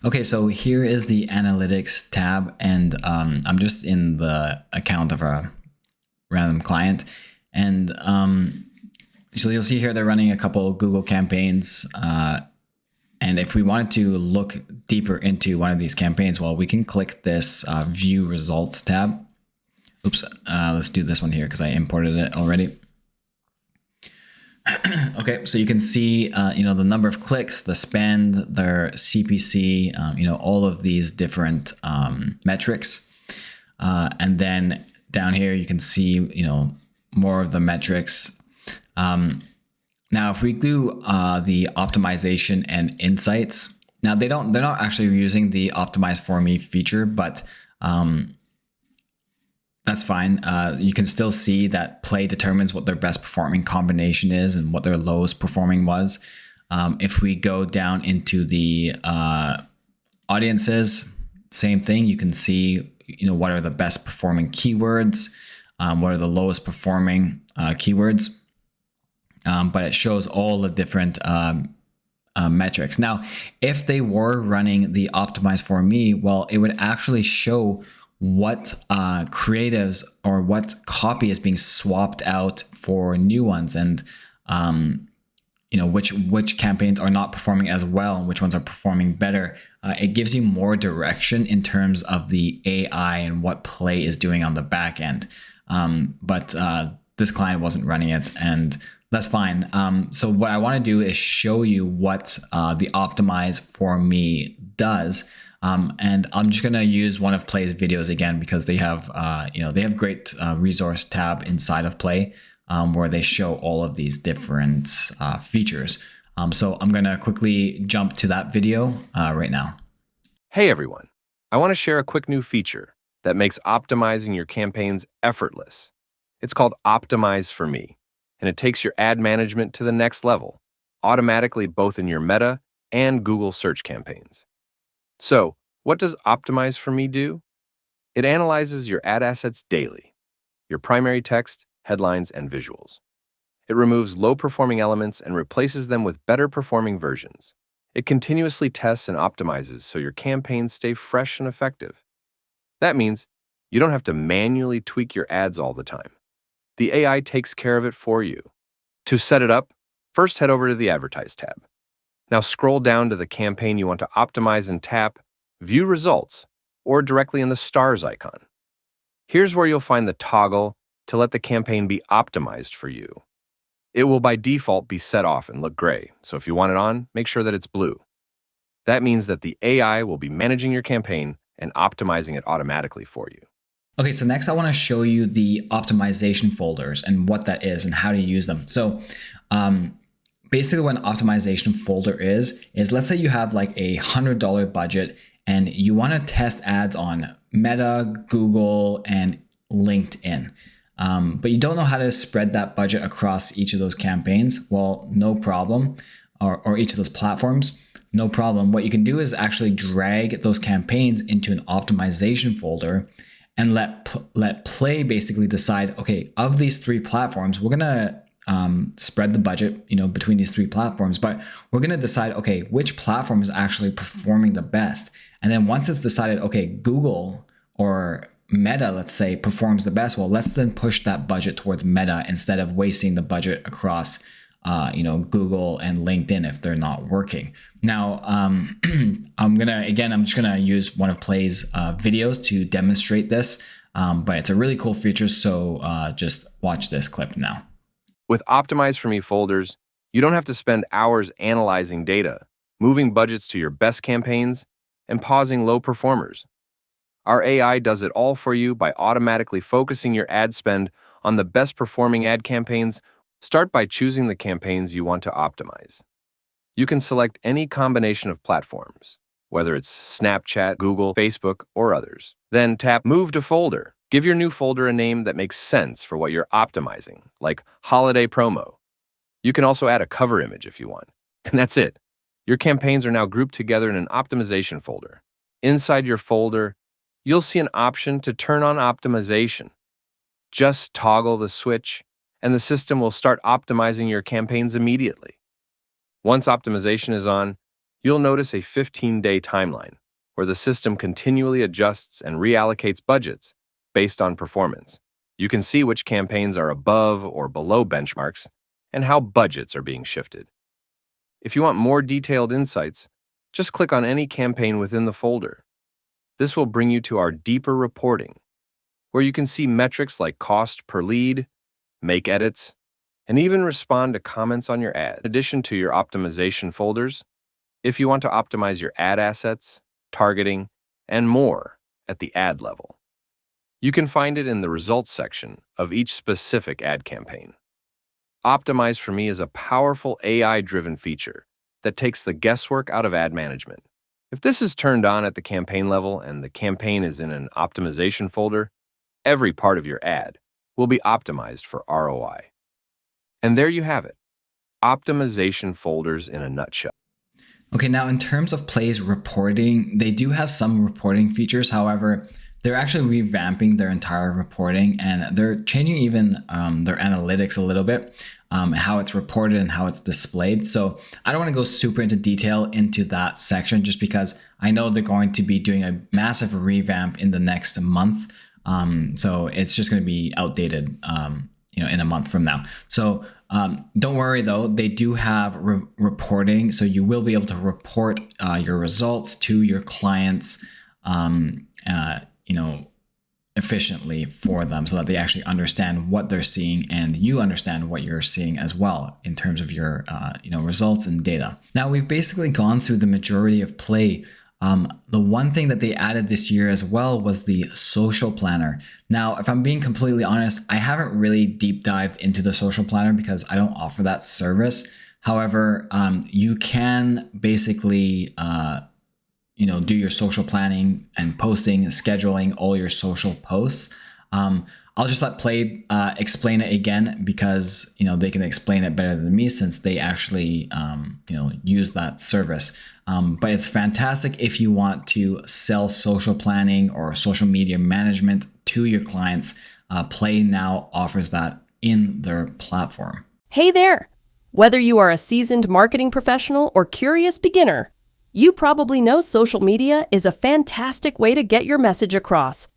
Okay, so here is the Analytics tab, and I'm just in the account of a random client. And so you'll see here they're running a couple Google campaigns. And if we wanted to look deeper into one of these campaigns, well, we can click this View Results tab. Oops, let's do this one here because I imported it already. Okay, so you can see, the number of clicks, the spend, their CPC, all of these different metrics. And then down here, you can see, more of the metrics. Now, if we do the optimization and insights, now they're not actually using the optimize for me feature, but that's fine. You can still see that Play determines what their best performing combination is and what their lowest performing was. If we go down into the audiences, same thing. You can see, what are the best performing keywords, what are the lowest performing keywords. But it shows all the different metrics. Now, if they were running the optimize for me, well, it would actually show what creatives or what copy is being swapped out for new ones, and which campaigns are not performing as well and which ones are performing better. It gives you more direction in terms of the AI and what Play is doing on the back end. But this client wasn't running it, and that's fine. So what I want to do is show you what the optimize for me does. And I'm just going to use one of Play's videos again because they have, they have great resource tab inside of Play where they show all of these different features. So I'm going to quickly jump to that video right now. Hey everyone, I want to share a quick new feature that makes optimizing your campaigns effortless. It's called Optimize for Me, and it takes your ad management to the next level, automatically both in your Meta and Google search campaigns. So, what does Optimize for Me do? It analyzes your ad assets daily, your primary text, headlines, and visuals. It removes low-performing elements and replaces them with better-performing versions. It continuously tests and optimizes so your campaigns stay fresh and effective. That means you don't have to manually tweak your ads all the time. The AI takes care of it for you. To set it up, first head over to the Advertise tab. Now scroll down to the campaign you want to optimize and tap View Results, or directly in the stars icon. Here's where you'll find the toggle to let the campaign be optimized for you. It will by default be set off and look gray, so if you want it on, make sure that it's blue. That means that the AI will be managing your campaign and optimizing it automatically for you. Okay, so next I want to show you the optimization folders and what that is and how to use them. So basically what an optimization folder is let's say you have like a $100 budget and you want to test ads on Meta, Google, and LinkedIn. But you don't know how to spread that budget across each of those campaigns. Well, no problem. Or each of those platforms, no problem. What you can do is actually drag those campaigns into an optimization folder and let Play basically decide, okay, of these three platforms, we're gonna spread the budget, between these three platforms, but we're gonna decide, okay, which platform is actually performing the best. And then once it's decided, okay, Google or Meta, let's say, performs the best, well, let's then push that budget towards Meta instead of wasting the budget across Google and LinkedIn if they're not working. Now, I'm just gonna use one of Play's videos to demonstrate this, but it's a really cool feature. So just watch this clip now. With Optimize for Me folders, you don't have to spend hours analyzing data, moving budgets to your best campaigns, and pausing low performers. Our AI does it all for you by automatically focusing your ad spend on the best performing ad campaigns. Start by choosing the campaigns you want to optimize. You can select any combination of platforms, whether it's Snapchat, Google, Facebook, or others. Then tap Move to Folder. Give your new folder a name that makes sense for what you're optimizing, like Holiday Promo. You can also add a cover image if you want. And that's it. Your campaigns are now grouped together in an optimization folder. Inside your folder, you'll see an option to turn on optimization. Just toggle the switch, and the system will start optimizing your campaigns immediately. Once optimization is on, you'll notice a 15-day timeline where the system continually adjusts and reallocates budgets based on performance. You can see which campaigns are above or below benchmarks and how budgets are being shifted. If you want more detailed insights, just click on any campaign within the folder. This will bring you to our deeper reporting, where you can see metrics like cost per lead, make edits, and even respond to comments on your ads. In addition to your optimization folders, if you want to optimize your ad assets, targeting, and more at the ad level, you can find it in the results section of each specific ad campaign. Optimize for Me is a powerful AI-driven feature that takes the guesswork out of ad management. If this is turned on at the campaign level and the campaign is in an optimization folder, every part of your ad will be optimized for ROI. And there you have it, optimization folders in a nutshell. Okay, now in terms of Play's reporting, they do have some reporting features. However, they're actually revamping their entire reporting, and they're changing even their analytics a little bit, how it's reported and how it's displayed. So I don't want to go super into detail into that section just because I know they're going to be doing a massive revamp in the next month. So it's just going to be outdated, in a month from now. So don't worry though, they do have reporting. So you will be able to report your results to your clients, efficiently for them so that they actually understand what they're seeing and you understand what you're seeing as well in terms of your, results and data. Now we've basically gone through the majority of Play. The one thing that they added this year as well was the social planner. Now, if I'm being completely honest, I haven't really deep dived into the social planner because I don't offer that service. However, you can basically, do your social planning and posting and scheduling all your social posts. I'll just let Play explain it again because they can explain it better than me since they actually use that service. But it's fantastic if you want to sell social planning or social media management to your clients. Play now offers that in their platform. Hey there! Whether you are a seasoned marketing professional or curious beginner, you probably know social media is a fantastic way to get your message across.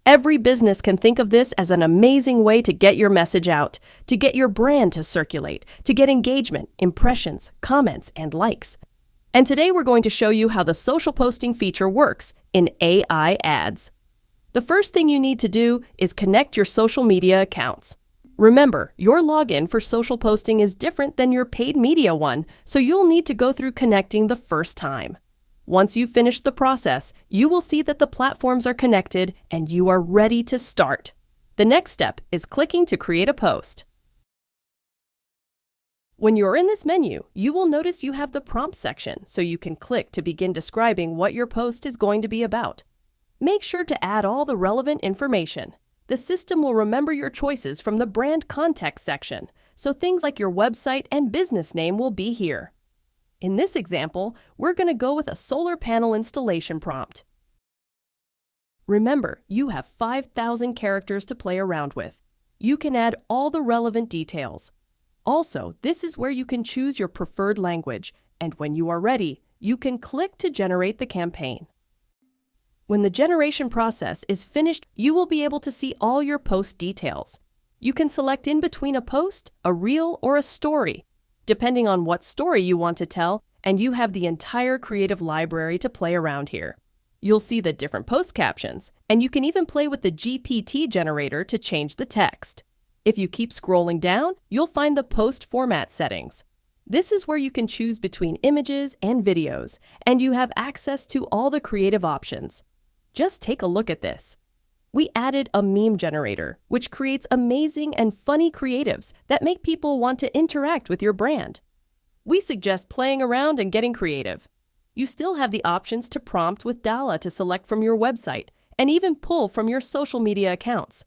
Every business can think of this as an amazing way to get your message out, to get your brand to circulate, to get engagement, impressions, comments, and likes. And today we're going to show you how the social posting feature works in AI ads. The first thing you need to do is connect your social media accounts. Remember, your login for social posting is different than your paid media one, so you'll need to go through connecting the first time. Once you've finished the process, you will see that the platforms are connected and you are ready to start. The next step is clicking to create a post. When you're in this menu, you will notice you have the prompt section, so you can click to begin describing what your post is going to be about. Make sure to add all the relevant information. The system will remember your choices from the brand context section, so things like your website and business name will be here. In this example, we're going to go with a solar panel installation prompt. Remember, you have 5,000 characters to play around with. You can add all the relevant details. Also, this is where you can choose your preferred language, and when you are ready, you can click to generate the campaign. When the generation process is finished, you will be able to see all your post details. You can select in between a post, a reel, or a story. depending on what story you want to tell, and you have the entire creative library to play around here. You'll see the different post captions, and you can even play with the GPT generator to change the text. If you keep scrolling down, you'll find the post format settings. This is where you can choose between images and videos, and you have access to all the creative options. Just take a look at this. We added a meme generator, which creates amazing and funny creatives that make people want to interact with your brand. We suggest playing around and getting creative. You still have the options to prompt with DALL-E to select from your website and even pull from your social media accounts.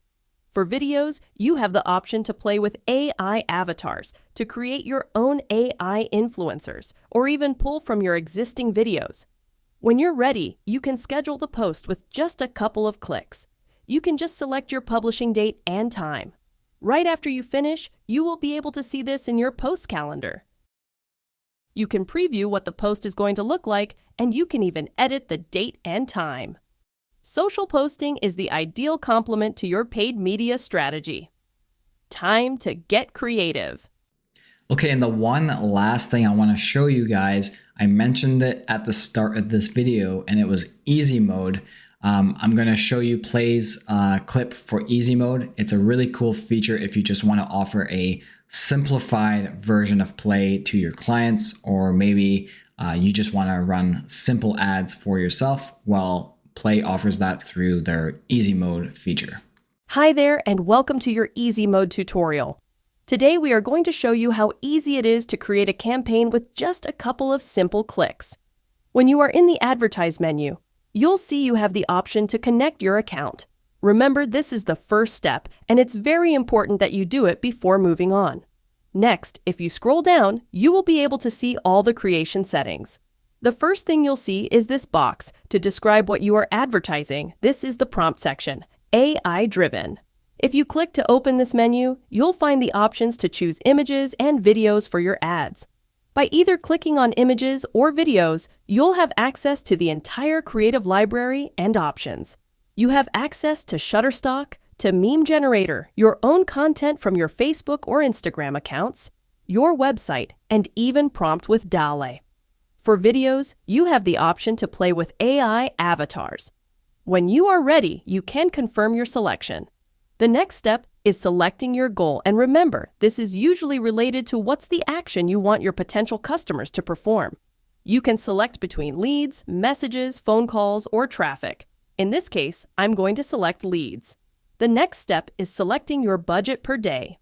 For videos, you have the option to play with AI avatars to create your own AI influencers or even pull from your existing videos. When you're ready, you can schedule the post with just a couple of clicks. You can just select your publishing date and time. Right after you finish, you will be able to see this in your post calendar. You can preview what the post is going to look like, and you can even edit the date and time. Social posting is the ideal complement to your paid media strategy. Time to get creative. Okay, and the one last thing I want to show you guys, I mentioned it at the start of this video, and it was easy mode. I'm going to show you Play's clip for easy mode. It's a really cool feature if you just want to offer a simplified version of Play to your clients, or maybe you just want to run simple ads for yourself. Well, Play offers that through their easy mode feature. Hi there, and welcome to your easy mode tutorial. Today we are going to show you how easy it is to create a campaign with just a couple of simple clicks. When you are in the Advertise menu, you'll see you have the option to connect your account. Remember, this is the first step, and it's very important that you do it before moving on. Next, if you scroll down, you will be able to see all the creation settings. The first thing you'll see is this box to describe what you are advertising. This is the prompt section, AI-driven. If you click to open this menu, you'll find the options to choose images and videos for your ads. By either clicking on images or videos, you'll have access to the entire creative library and options. You have access to Shutterstock, to Meme Generator, your own content from your Facebook or Instagram accounts, your website, and even prompt with DALL-E. For videos, you have the option to play with AI avatars. When you are ready, you can confirm your selection. The next step is selecting your goal, and remember, this is usually related to what's the action you want your potential customers to perform. You can select between leads, messages, phone calls, or traffic. In this case, I'm going to select leads. The next step is selecting your budget per day.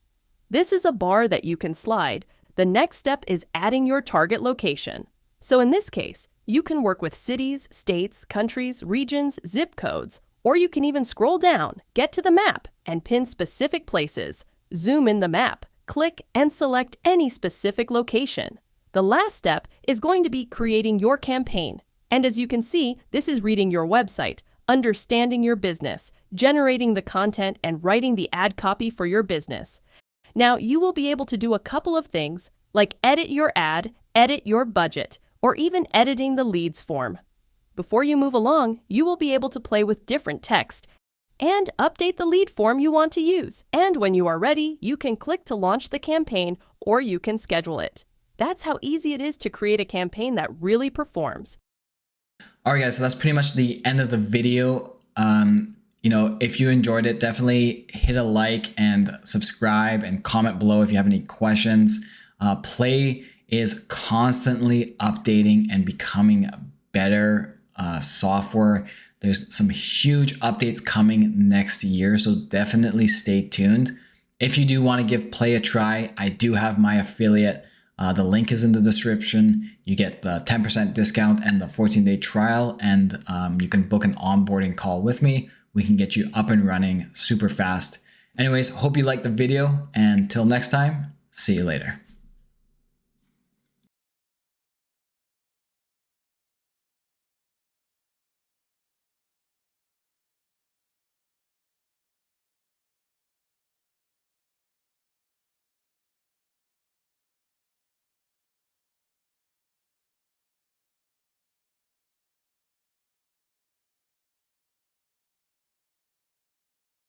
This is a bar that you can slide. The next step is adding your target location. So in this case, you can work with cities, states, countries, regions, zip codes, or you can even scroll down, get to the map, and pin specific places. Zoom in the map, click, and select any specific location. The last step is going to be creating your campaign. And as you can see, this is reading your website, understanding your business, generating the content, and writing the ad copy for your business. Now, you will be able to do a couple of things, like edit your ad, edit your budget, or even editing the leads form. Before you move along, you will be able to play with different text and update the lead form you want to use. And when you are ready, you can click to launch the campaign, or you can schedule it. That's how easy it is to create a campaign that really performs. All right, guys, so that's pretty much the end of the video. If you enjoyed it, definitely hit a like and subscribe and comment below if you have any questions. Play is constantly updating and becoming better software. There's some huge updates coming next year, so definitely stay tuned. If you do want to give Play a try, I do have my affiliate. The link is in the description. You get the 10% discount and the 14-day trial, and you can book an onboarding call with me. We can get you up and running super fast. Anyways, hope you liked the video, and till next time, see you later.